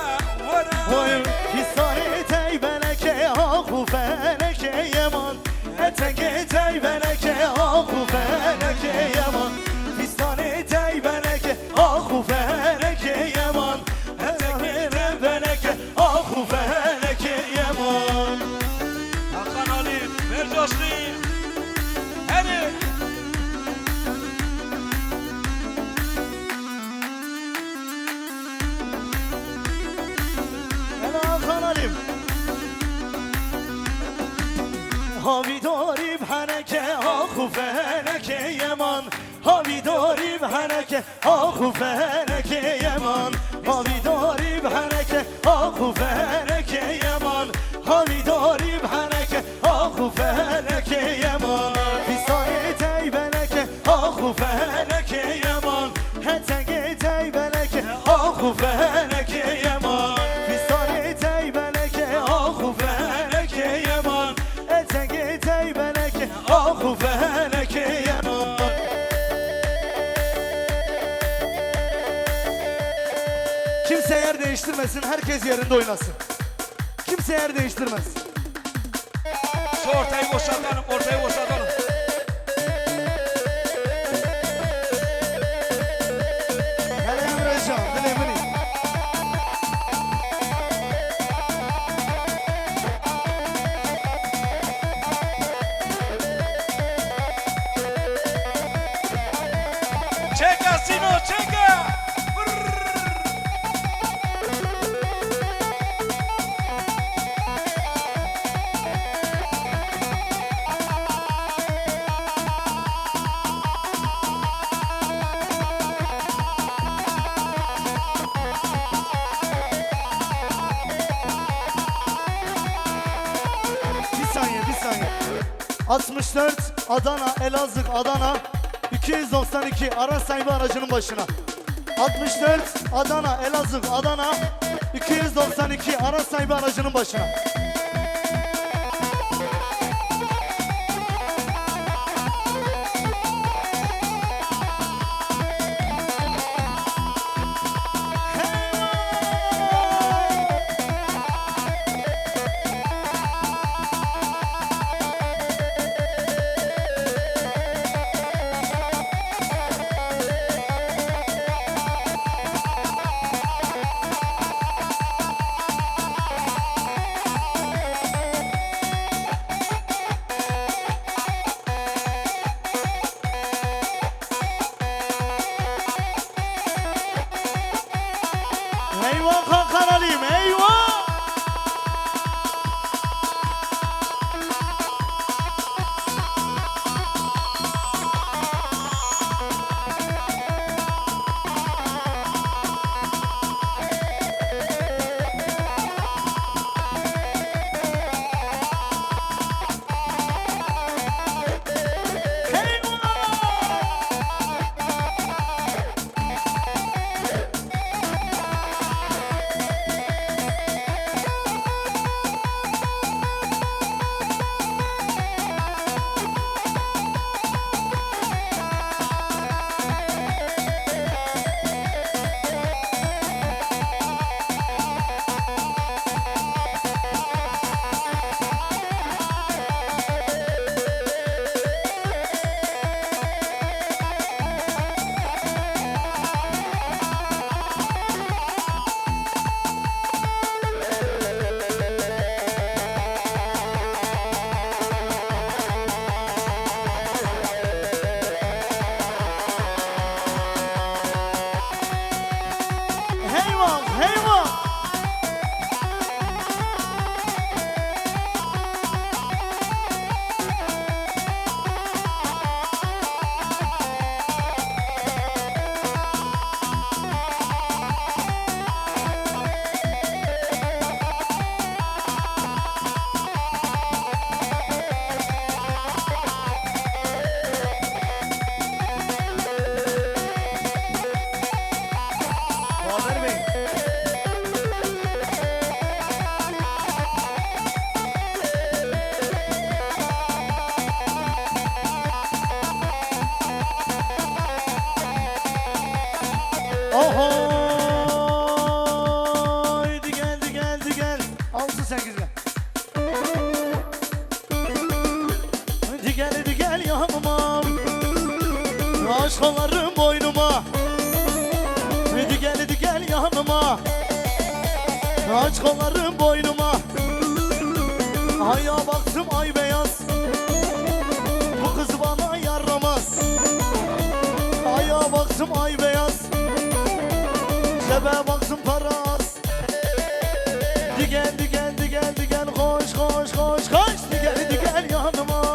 وای فیسای تی بلکه آخو فلکه یمان اتگه تی بلکه آخو فلکه یمان فیسای تی بلکه آخو فلکه یمان اتگه بلکه آخو فلکه یمان Hakan Ali ver coştu Hadi انا خانالیم هاوی داریم هنکه آخو فلکه یمان هاوی داریم هنکه آخو فلکه یمان هاوی داریم هنکه آخو فلکه یمان هاوی داریم هنکه آخو فلکه یمان بیسای تی بلکه آخو فلکه یمان هتگه تی بلکه آخو فلکه یمان بیسای تی بلکه آخو فلکه یمان هتگه تی بلکه آخو فلکه یمان Kimse yer değiştirmesin, herkes yerinde oynasın. Kimse yer değiştirmez. Şu ortayı boşaltalım ortayı boşaltalım Hele Emrecan, dilemini. Çeka Sino çeka Bir saniye. 64 Adana, Elazığ, Adana 292 araç sahibi aracının başına. 64 Adana, Elazığ, Adana 292 araç sahibi aracının başına. Alsın sen güzel. Hadi gel yanıma. Aşklarım boynuma. Hadi gel yanıma. Aç kollarım boynuma. Aya baktım ay beyaz. Bu kız bana yaramaz. Aya baktım ay beyaz. Cebe baktım para az. Di gel koş Di gel yanıma.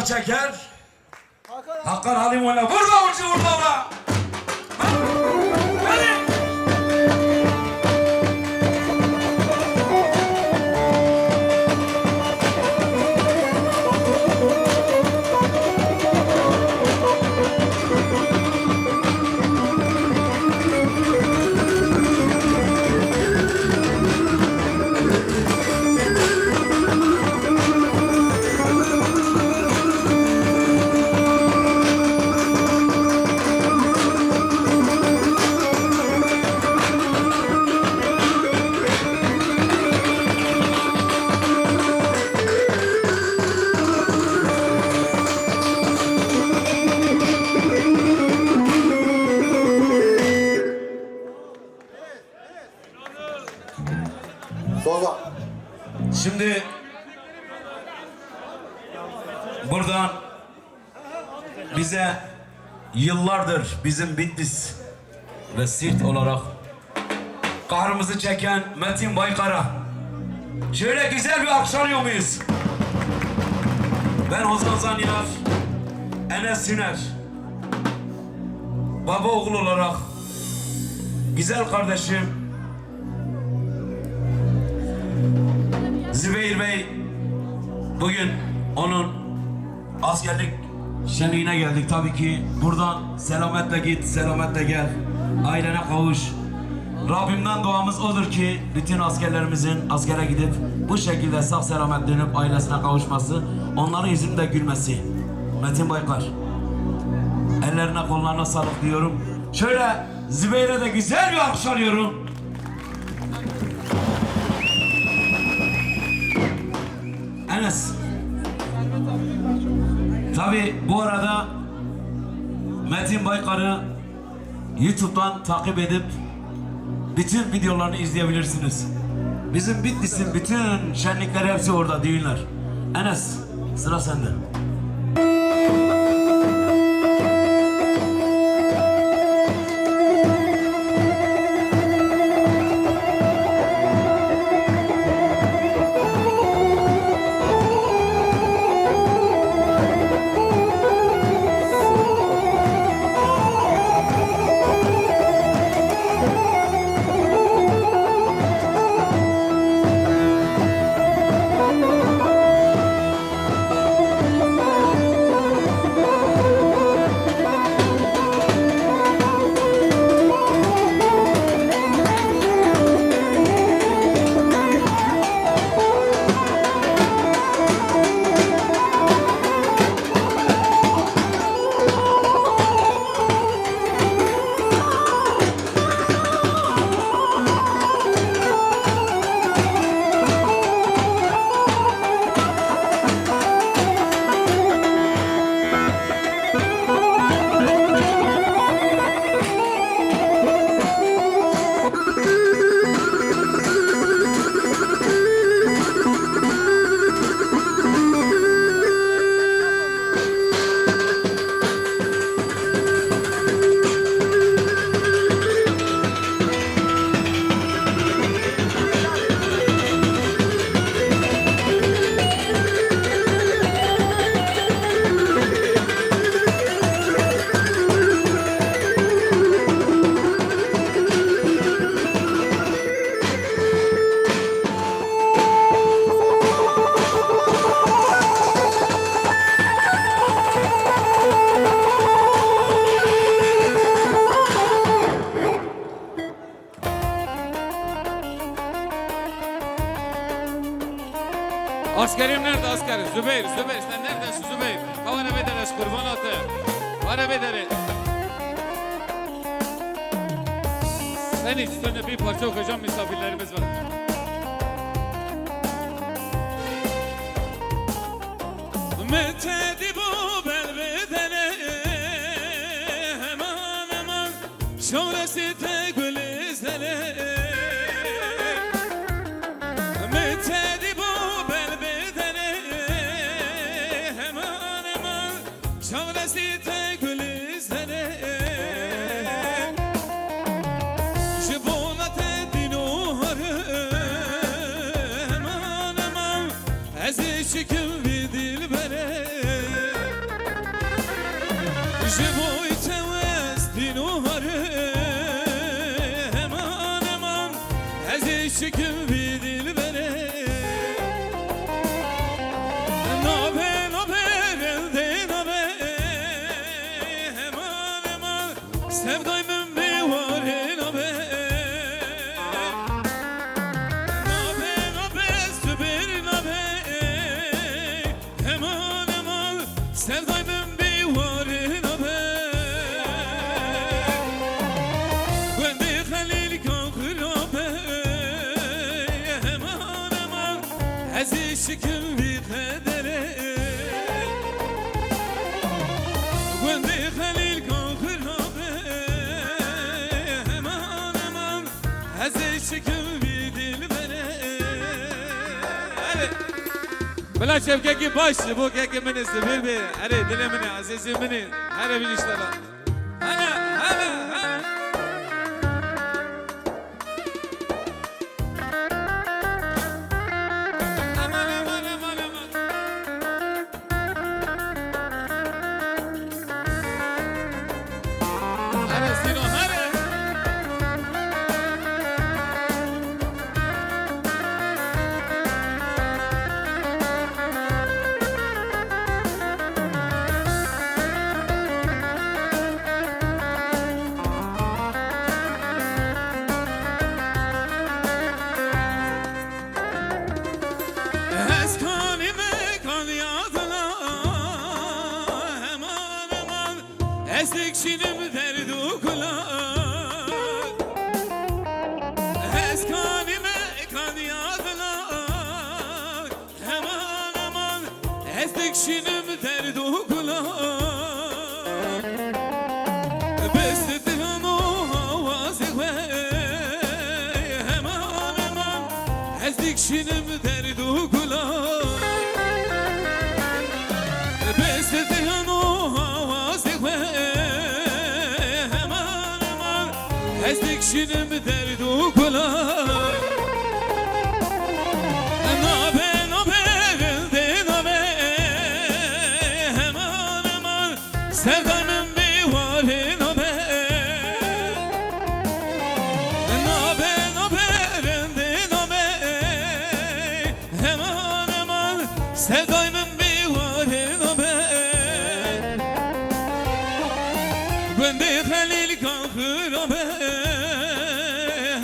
halk çeker. Hakan Halimoğlu'na vur davulcu vur davula. Hadi. Şimdi buradan bize yıllardır bizim Bitlis ve Sirt olarak kahrımızı çeken Metin Baykar'a şöyle güzel bir alkışlanıyor muyuz? Ben Ozan Zanyar, Enes Süner, baba oğul olarak güzel kardeşim Zübeyir Bey, bugün onun askerlik şenliğine geldik. Tabii ki buradan selametle git, selametle gel, ailene kavuş. Rabbimden duamız odur ki bütün askerlerimizin askere gidip bu şekilde sağ selamet dönüp ailesine kavuşması, onların yüzünde gülmesi. Metin Baykar, ellerine kollarına sağlık diyorum. Şöyle Zübeyir'e de güzel bir alkış alıyorum. Enes. Tabi bu arada Metin Baykar'ı YouTube'dan takip edip bütün videolarını izleyebilirsiniz. Bizim Bitlis'in bütün şenlikleri hepsi orada, düğünler. Enes, sıra sende. Askerim nerede askerim? Zübeyir, sen neredesin Zübeyir? Kavana bederiz kurban atı. Kavana bederi. Senin üstüne bir parça okuyacağım, misafirlerimiz var. Metedi bu belvedere hemen hemen şöhresi tek gülizlere. Metedi bu belvedere hemen hemen şöhresi tek gülizlere. Jibonat edin uharı hemen hemen ezi şükür bir dilbere. جبوی توست نوهره همان همان از عشقم بی دل بره نابه نابه رنده نابه همان همان sevdای من بیواره نابه نابه نابه سبر نابه همان همان sevdای من بیواره نابه گنده خلیل کن خرابه همان همان از عشقم بی قدره گنده خلیل کن خرابه همان همان از عشقم بی دل بره بلا شبكه كي باش بوكا كي من السبيل بي اري دل مني عزيزي مني هلا بنشتغل هلا هلا هلا أمان أمان أمان أمان هلا سينو هلا از کانی مکان یادنا همان همان از دکشینم درد و کلاه از کانی مکان یادنا همان همان از دکشینم درد و کلاه بست دهان و آواز همان همان از دکشینم درد و کلاه بست دهان و آواز همان همان از دکشینم درد و کلاه نابه نابه رنده نابه همان همان sevdam بیواره نابه نابه نابه رنده نابه همان همان sevdای من بیواره نابه گنده خلیل کن خرابه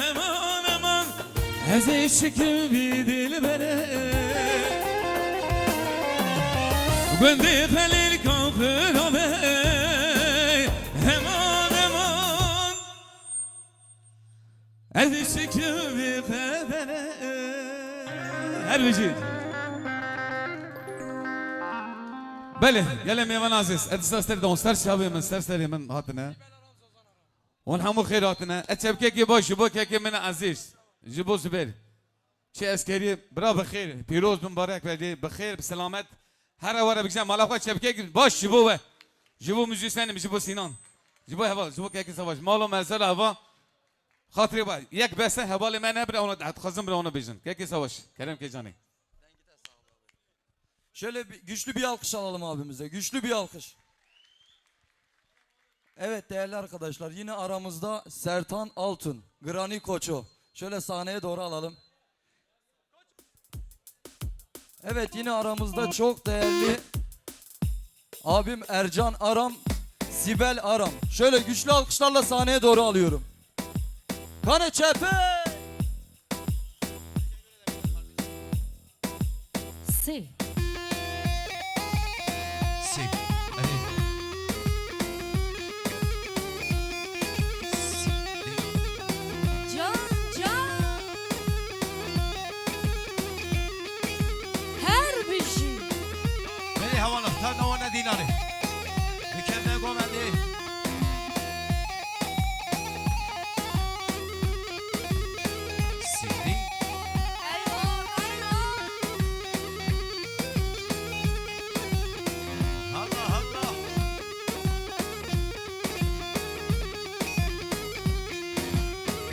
همان همان از عشقم بی دل بره گنده خلیل کن خرابه همان همان از عشقم بی قدره هر بجید بله يلا ميمان عزيز اتستر دونستر شابي من ستر من هاتنا ونحمو خيراتنا اتشبكي باش بوكي من عزيز جيبو زبير شي عسكري برا بخير بيروز مبارك بدي بخير بسلامت هر ورا بكزا مالا خو شبكي باش جيبو موزيسيان جيبو سينان جيبو هوا جيبو كيك سواج مالو مرزل هوا خاطري با يك بس هوا لي ما نبر اون اتخزم بر اون بيجن كيك سواج كلام كيجاني Şöyle güçlü bir alkış alalım abimize. Güçlü bir alkış. Evet değerli arkadaşlar, yine aramızda Sertan Altun, Granny Koçu. Şöyle sahneye doğru alalım. Evet, yine aramızda çok değerli abim Ercan Aram, Sibel Aram. Şöyle güçlü alkışlarla sahneye doğru alıyorum. Kane Çepe! Si. Can can. Her bir şey. بری حوالا تا نوانه دیناره بکنه گومنده سیدی Eyvah eyvah. Allah Allah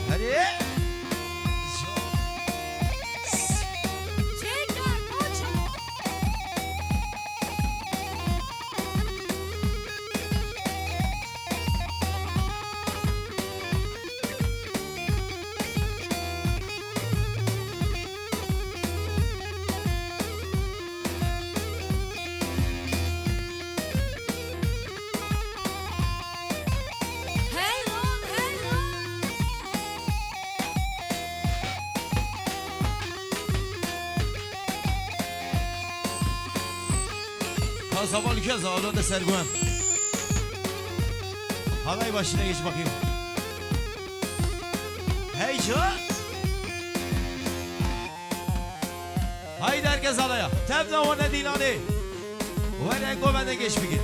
hadi Tekrar koçum. Zavallı kez ağlığında sergüven. Halay başına geç bakayım. Hey can. Haydi herkes halaya. Tebna o ne dilani. Ve rengo bende geç bir gün.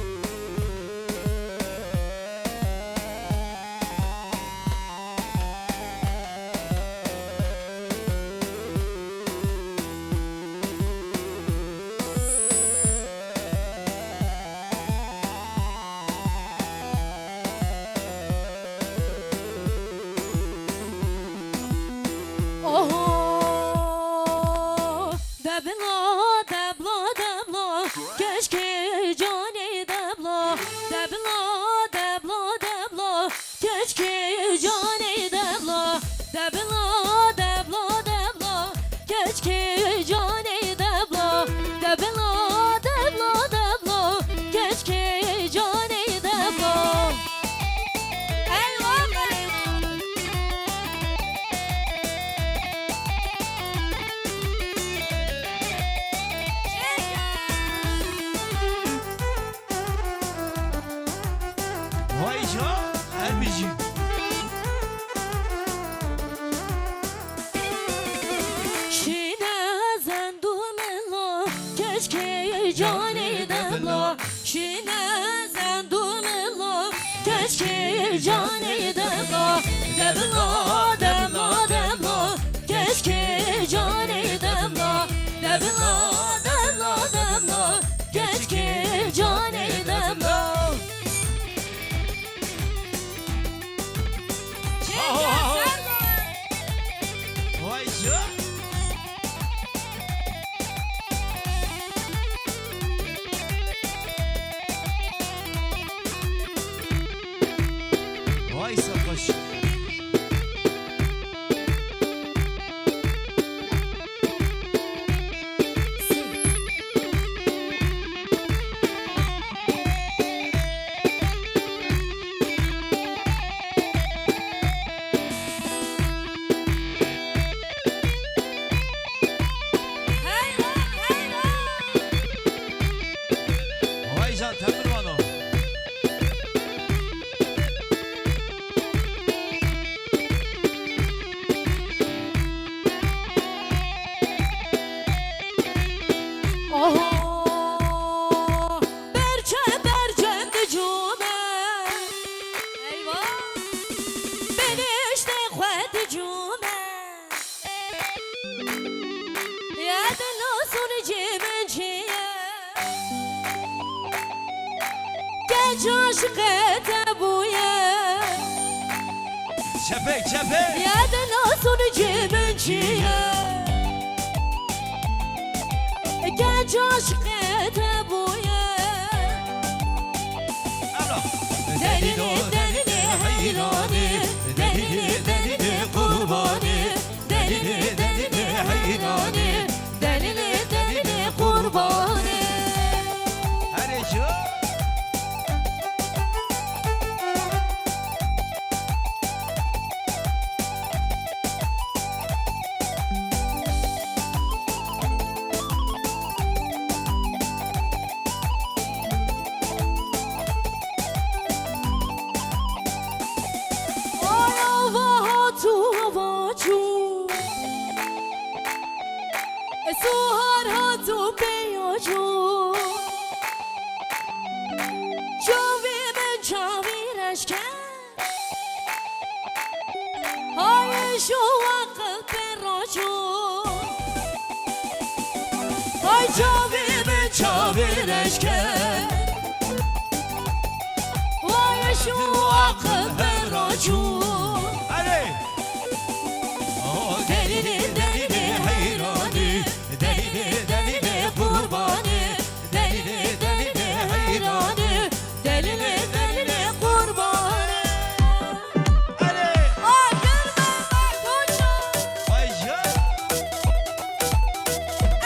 Oh, debla, debla, debla, keşke cani debla, debla, debla, debla, keşke cani debla, debla, debla, debla, keşke cani debla, debla, debla, debla, keşke cani debla. Eyvah, eyvah. Vay can. Erbici. Şine zendumela keşke cani debla, şine zendumela keşke cani debla, debla, debla, debla, keşke cani debla, debla, debla, debla, keşke cani debla. Vay can. Vay sarhoş. Vay can tembir bana. Oh, berçe berçe nücume, eyvah, beni işte kuvvet cüme, ya delo sunucimin çiye, genç aşık etebuye, Çepek çepek. ya delo sunucimin çiye. Genç aşık etebuye, Abla. delili delili hayrani, delili delili kurbani, delili delili hayrani, delili delili kurbani. Hadi can. Ay avatu avacu, suhar hatu beyocu, çavi ben çavi reşken, ay şu vakit berocu, ay çavi ben çavi reşken. Vay şu akıl berocu, Hadi. delili delili hayrani, delili delili kurbani, delili delili hayrani, delili delili kurbani. Hadi. Ay gülme bak koçum, Vay can.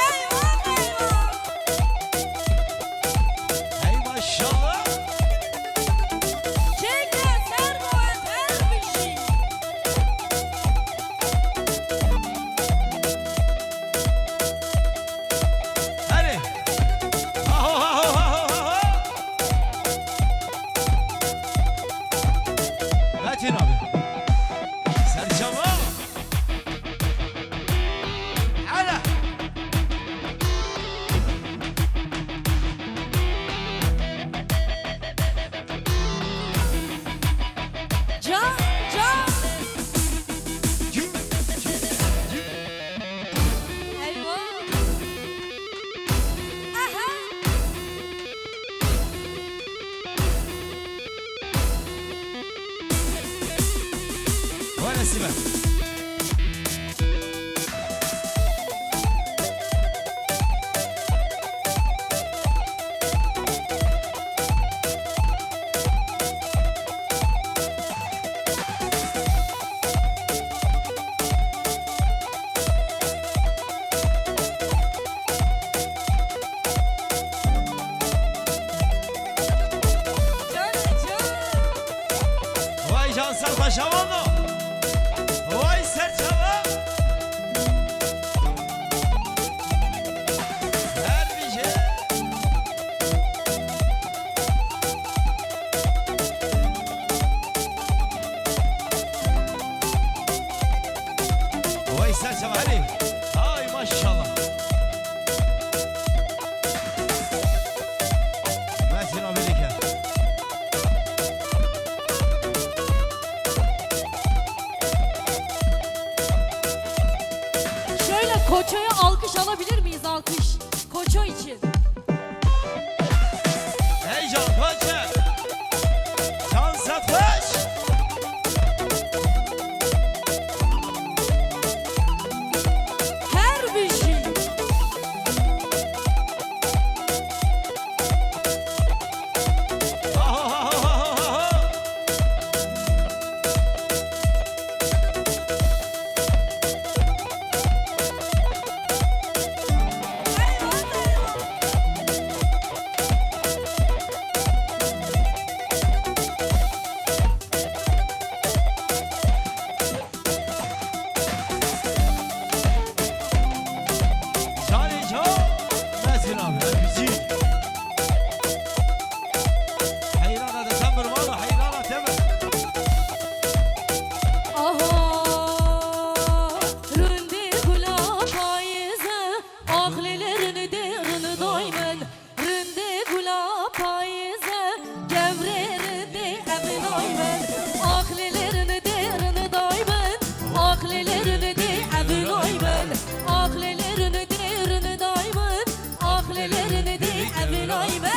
eyvah eyvah. Hey maşallah. Çekle servet her bir şey. nasibe. Vay Cansel Paşamoğlu. Vay Serçava. Her bir şey. Vay Serçava hadi. Ay maşallah. Metin Amerika. Şöyle Koço'ya alkış alabilir miyiz, alkış? Koço için. Heyecan Koçer. Can Satış. Her bir şey. Cani Can. Metin abi. Bizi. Hayrana da temir valla hayrana temir. Aha, ründi gula payize, aklilerini derini daymen. Ründi gula payize, gevrerini emin aymen. Aklilerini derini daymen, aklilerini de emin aymen. Aklilerini derini daymen, aklilerini de emin aymen.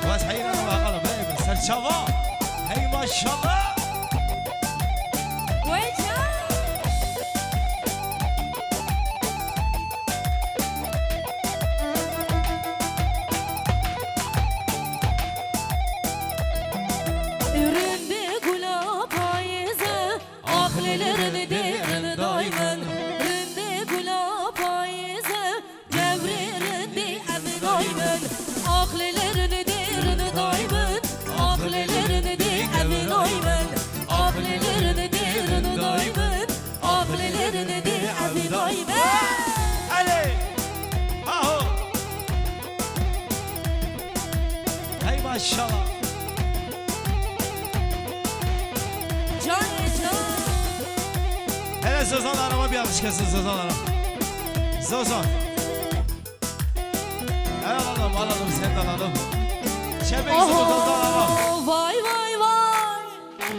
Bas hayrana bakalım. Hey Serçava. Hey maşallah. Wait up! Üründe gula payize, aklilerini derini daymen. Üründe gula payize, gevrerini emin aymen. Aklilerini derini daymen, aklilerini de emin aymen. Aklilerini derini daymen, aklilerini de emin aymen. Hadi. Aho. Hey maşallah. Can can. Hele Sozan arama bir alış kesin Sozan arama. Sozan. Evet alalım alalım sen de alalım. Çemek Sozan'dan alalım. Oho, vay vay vay.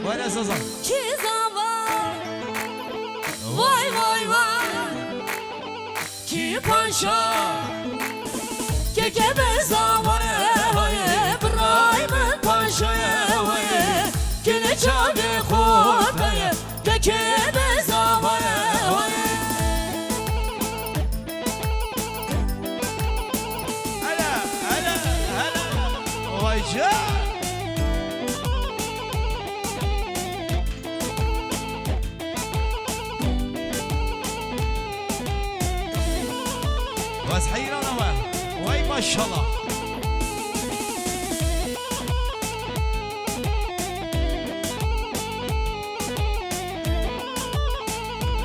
Böyle Sozan. Çizem var. Vay vay vay. Ki paşa. Kekeme zamanı hoye. Brahim'in paşaya hoye. Kine çabe khutbeye. Kekeme zamanı hoye. Hele hele hele. Vay can. Bas hayrana var. Vay maşallah.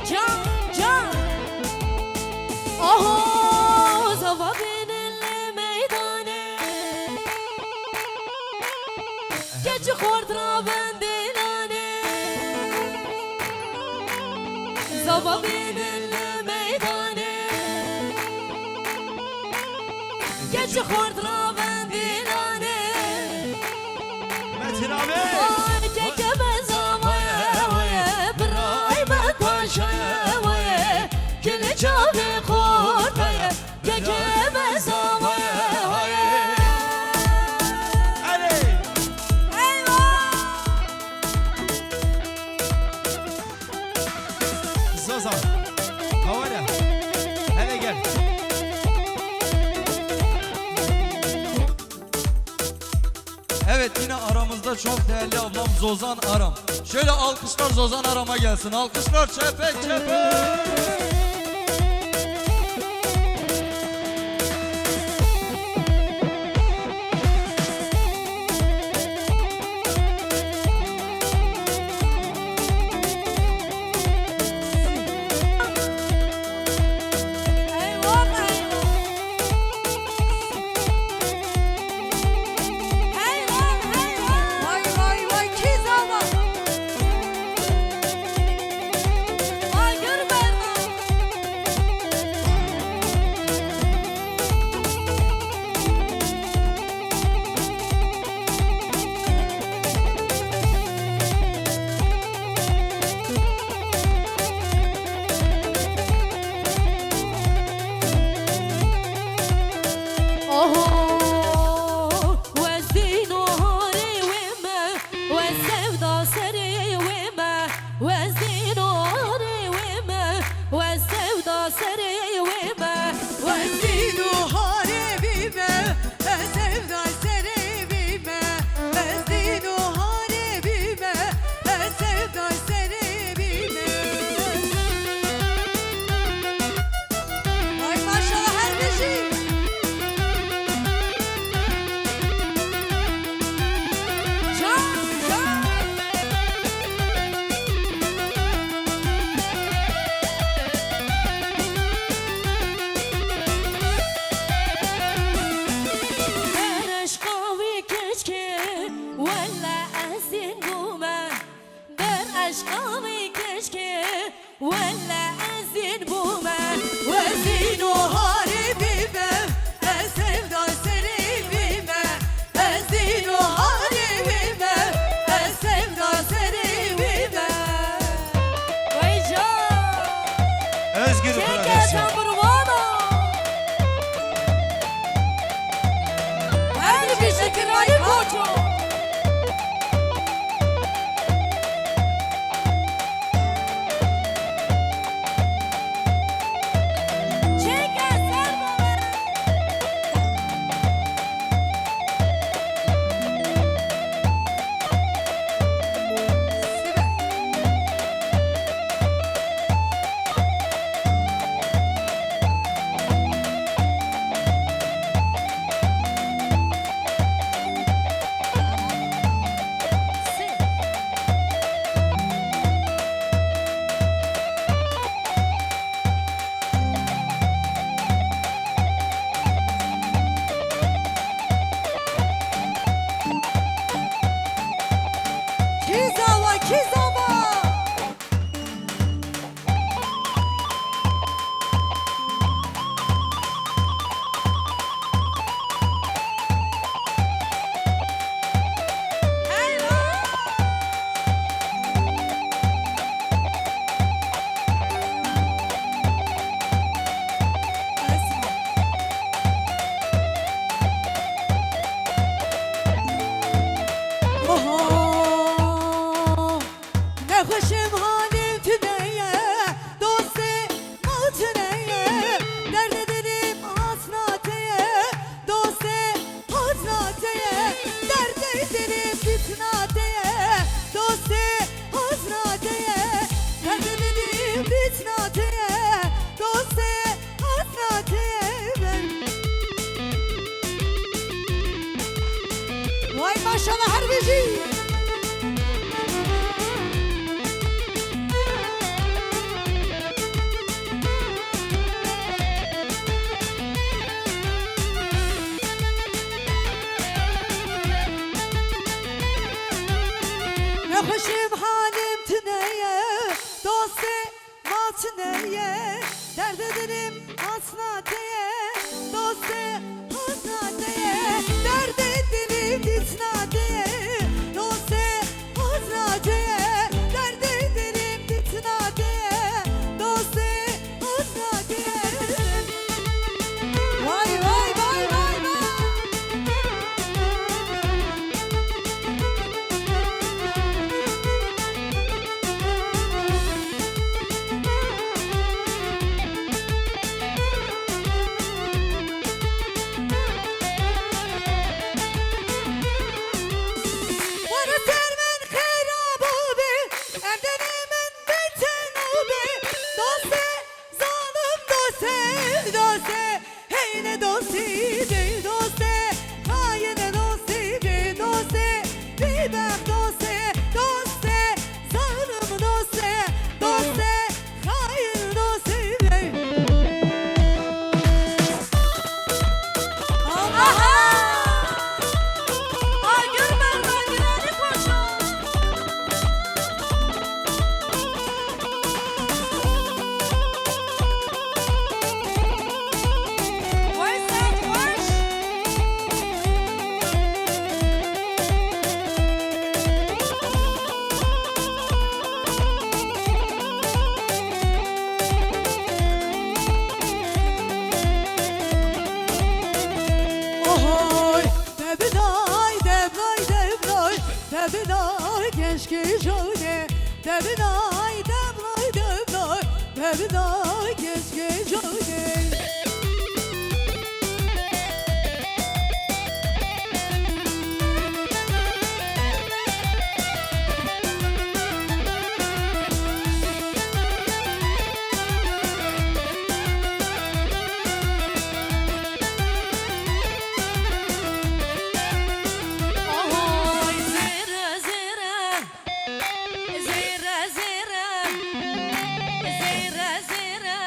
Can can. Oho, zavabinli meydane. Gece kortra bendilane. Zavabinli meydane. Gece kortra bendilane. Metin abi. Ay kekeme zamanı hoye. Brahim'in paşaya hoye. Kine çabe kortaya. Kekeme zamanı hoye. Hadi. Eyvah! da çok değerli ablam Zozan Aram. Şöyle alkışlar Zozan Aram'a gelsin. Alkışlar çepek çepek. Eyvah eyvah. Eyvah eyvah. Vay vay vay Kizama. Vay Gürberna. Oh, وزين هاري وما والسوداء سري وما وزين هاري وما والسوداء سري وما وزين هاري بما السوداء سري بما وزين هاري بما السوداء سري بما Ay maşallah her bir şey. درش قوي كشكي ولا أزين بوما درش قوي كشكي ولا أزين بوما وزين وهاري بيبا السوداء سري بيبا الزين وهاري بيبا السوداء سري بيبا ويجا Özgür Çeke Prodüksiyon. tamburvana. Hadi bir şekil Ali Koçu. Çeke Serdoğan. Kizava Kizava. Oho, ne hoşum halim tüneye, dosti mal tüneye, dert ederim hasnateye, dosti hasnateye, dert ederim bitnateye, dosti hasnateye, dert ederim bitnateye, dosti hasnateye. Vay maşallah her bir şey. Ne hoşum halim tüneye, dosti mal tüneye, dert ederim hasnateye, dosti hasnateye, dert ederim bitnateye, dosti hasnateye, dert ederim bitnateye, dosti hasnateye. Vay vay vay vay vay. Dev doste, hey ne dosti, dev doste, hayır ne dosti, dev doste, bir bak doste, doste, zalim doste, doste, hayır dosti, dev. Aha! Ay görmem gireni koşun. Vay sen koş. Ohoy, debinay, debnay, debnay, debinay, keşke şöyle. Debinay, debnay, debnay, debinay, keşke şöyle. Ohoy, zire, zire, zire, zire, zire, zire,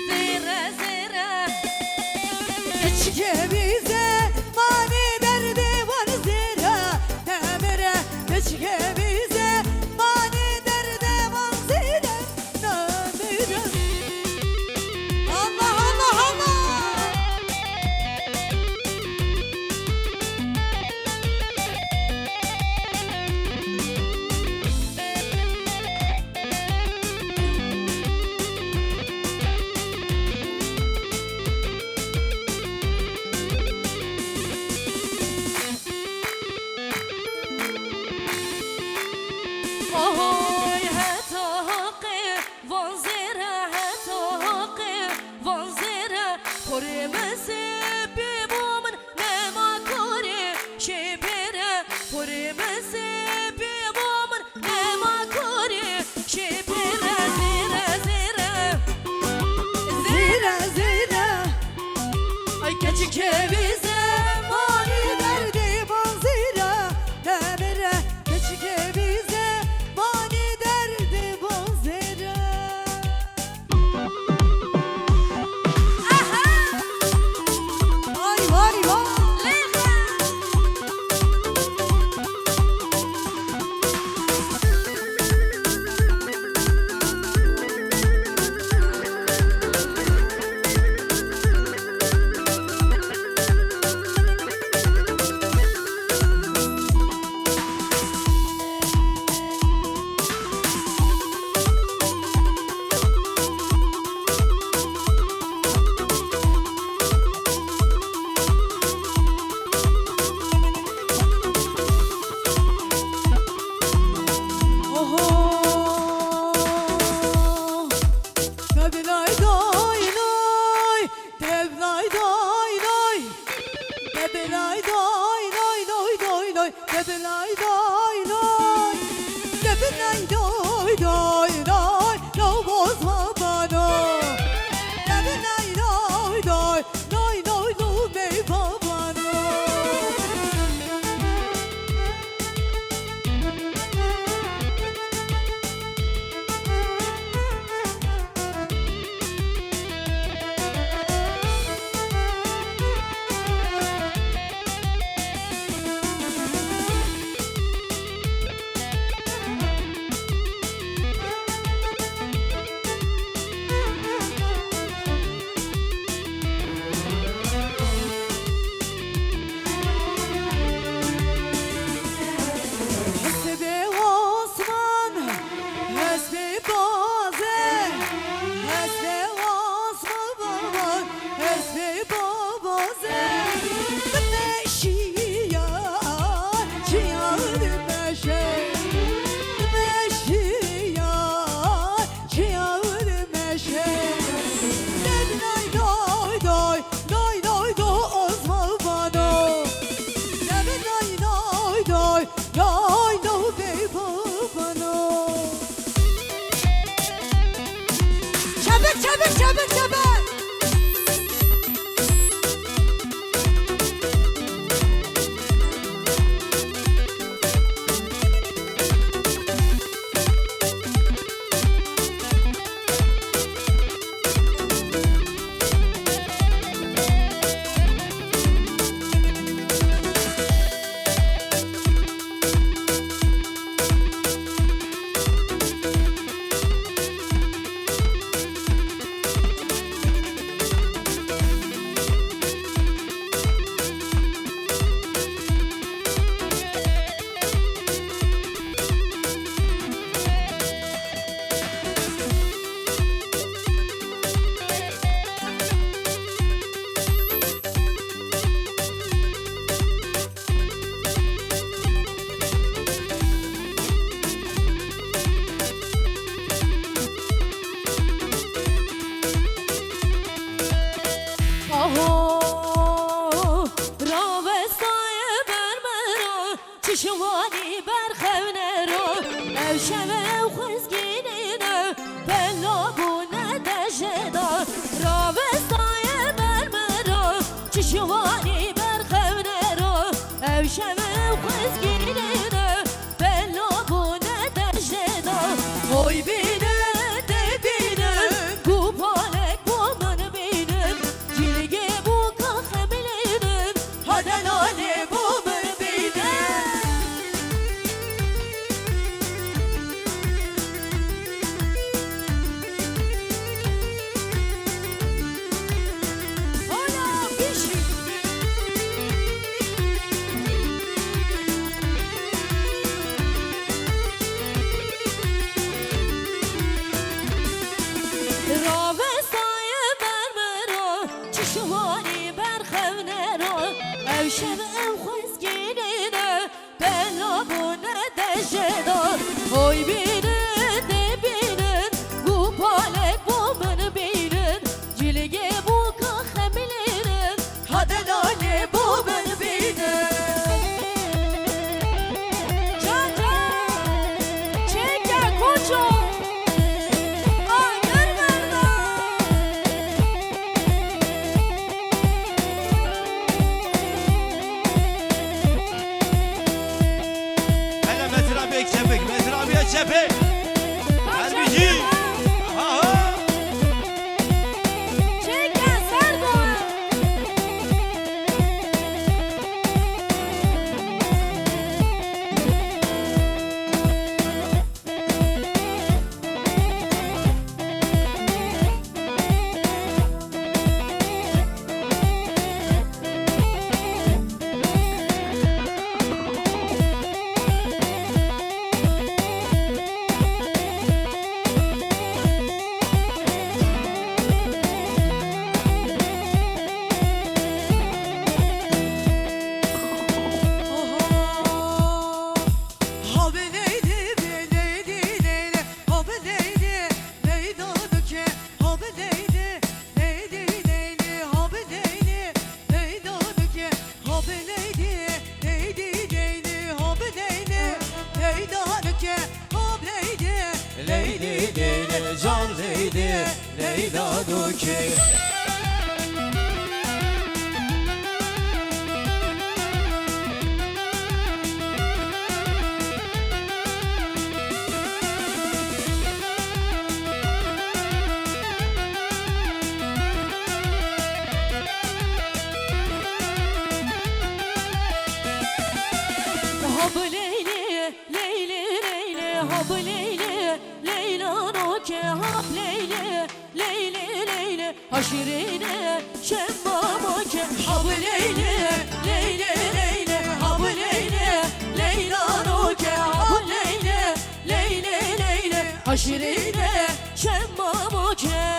zire, zire. Keşke bize mani derdi var zira demire. Keşke bize mani derdi var zira demire. Allah Allah Allah. Ohoy hetoqi vanzira hetoqi vanzira Purimesi bibumun nema kuri şipire Purimesi bibumun nema kuri şipire Zira zira Zira zira Ay keçike bize mani derdi vanzira Demire keçike bize mani derdi vanzira Aha! Vay vay vay Oho Debnay doy doy Debnay doy doy Debnay doy doy doy doy doy Debnay doy doy Debnay doy doy doy No bozma bana Debnay doy doy doy doy doy bey babana Hoy binin de binin bu palek bu beni binin Cilge bu kahemlerin hadi lale bu beni binin Can can çek gel koçum Ayır verden Hele Metin abiye çepik, Metin abiye çepik. Harbici. Aha. Çek gel Serdoğan Leyli Leyli can Leyli Leyla Duki Hab Leyli, Leyli, Leyli, Hab Leyli, Leyla Noke, Hab Leyli, Leyli, Leyli, Haşirine, Şemmamoke, Hab Leyli, Leyli, Leyli, Hab Leyli, Leyla Noke, Hab Leyli, Leyli, Leyli, Haşirine, Şemmamoke.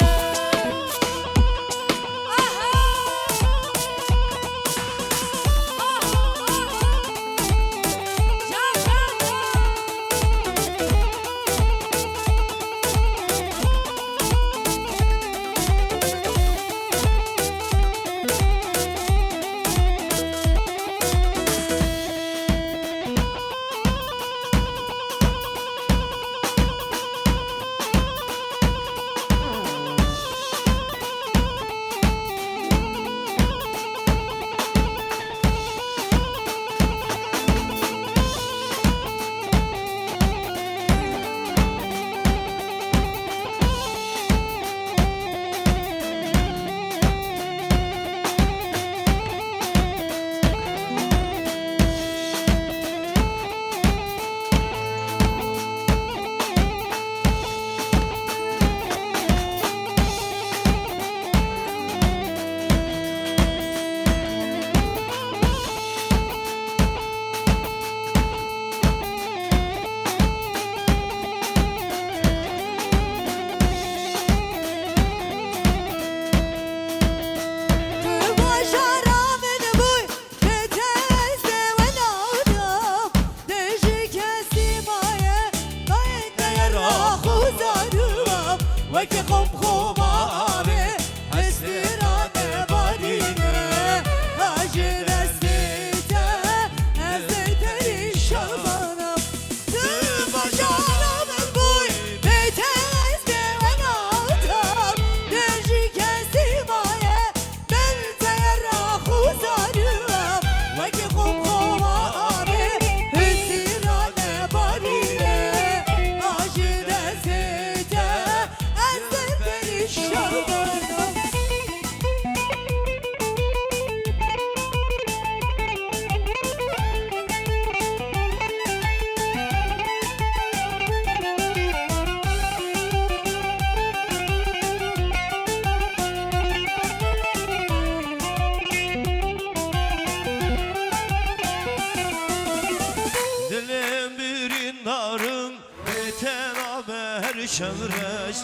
şevreş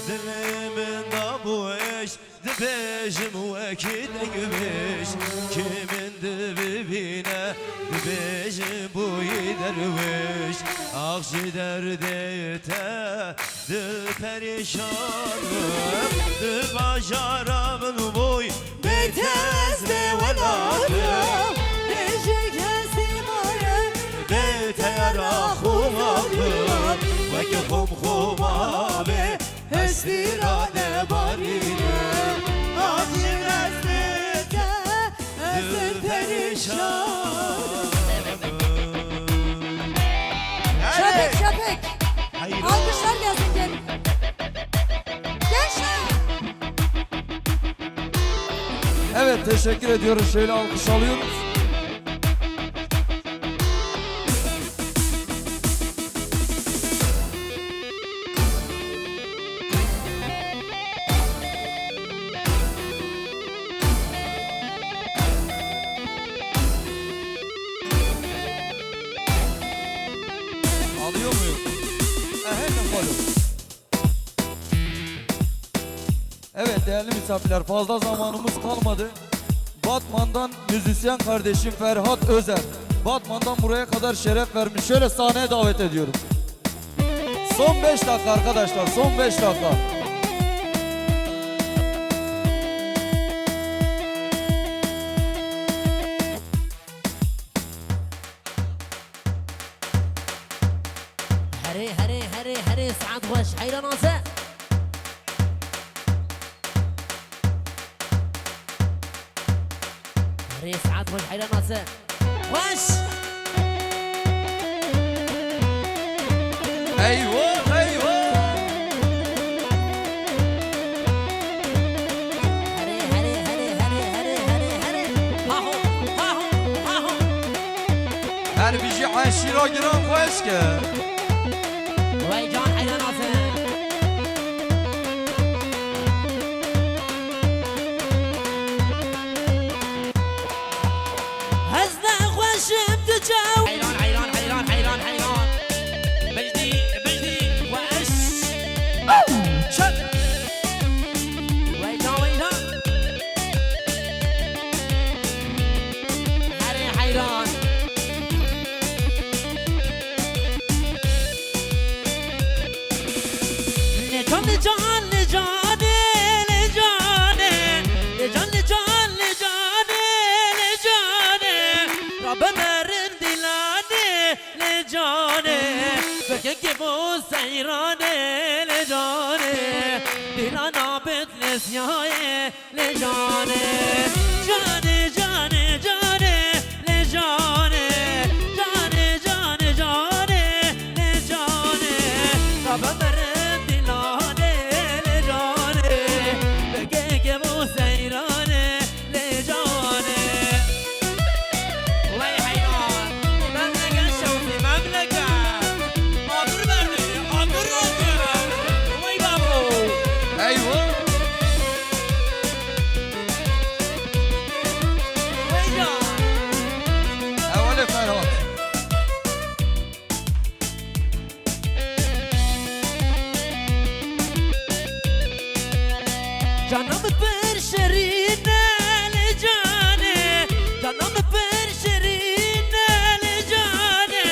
Dilimin da bu eş Dibejim vekile gümüş Kimin dibine Dibejim bu derviş Akşi derde Dil perişanım Dil bacaramın boy Betez de valarım Necik hesimarım Beter ahumakım Veki hum humabe Hestirane baririm Acı nesnete Ezil perişan Şapek şapek Alkışlar gelsin gel Gençler Evet teşekkür ediyoruz. Şöyle alkış alıyoruz. Alıyor muyum? Hemen koyun. Evet değerli misafirler fazla zamanımız kalmadı. Batman'dan müzisyen kardeşim Ferhat Özer. Batman'dan buraya kadar şeref vermiş. Şöyle sahneye davet ediyorum. Son 5 dakika arkadaşlar, son 5 dakika. هري هري هري هري سعد وش حيرة ناسا هري سعد وش حيرة ناسا وش Eyvah eyvah. هري هري هري هري هري هري هري ها هو ها هو ها هو Her bir şey aşırı giren koyuz ki. ويجان حيرة ناسا هزنا خوشم تجاو حيران حيران حيران حيران حيران بجدي بجدي وأش شد ويجان ويجان هري حيران لجان لجان لجاني لجاني لجان لجان لجاني لجاني رب مرن دلاني لجاني فكك بو سيراني لجاني دلانا بتلسياي لجاني جاني جاني جاني لجاني جاني جاني جاني لجاني رب مرن دلاني لجاني فكك بو سيراني لجاني والله حيران مملكة الشوفي مملكة عبر بردي عبر رجل وي بابو Eyvah. ويجان Evveli Ferhat. جانم پر شرین لجانه جانم پر شرین لجانه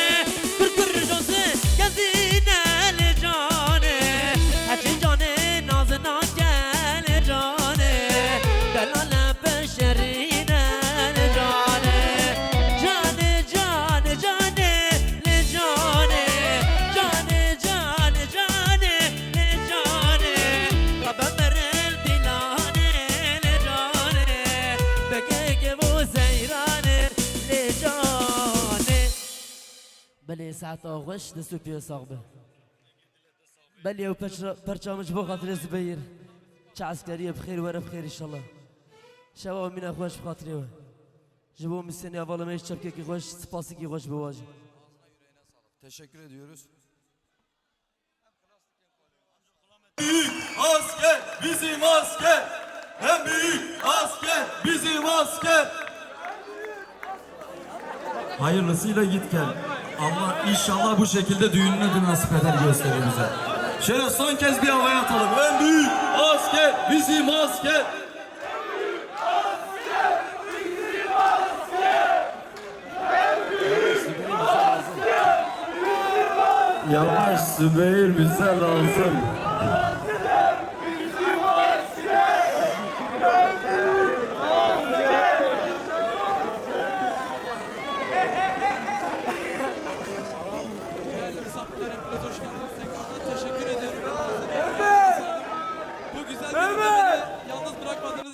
کرکر جوزه گزینه لجانه هچی جانه نازنا گل جانه دلال پر شرین لجانه جانه جانه جانه لجانه جانه جانه جانه لجانه ربا مرل دلانه لجانه بكيك بو زيرانه لجانه بلي ساعة غش دستو بيو صاغبه بلي او برشامج بو خاطر زبير چه عسكرية بخير ورا بخير ان شاء الله شباب من خوش بخاطري جبو مسني اول ما يشبكي كي خوش سباسي كي خوش بواجه Teşekkür ediyoruz. Asker bizim asker. En büyük asker bizim asker. Hayırlısıyla git gel. Allah inşallah bu şekilde düğününe de nasip eder gösterimize. Şöyle son kez bir havaya atalım. En büyük asker bizim asker. Yavaş Sübeyir bize lazım.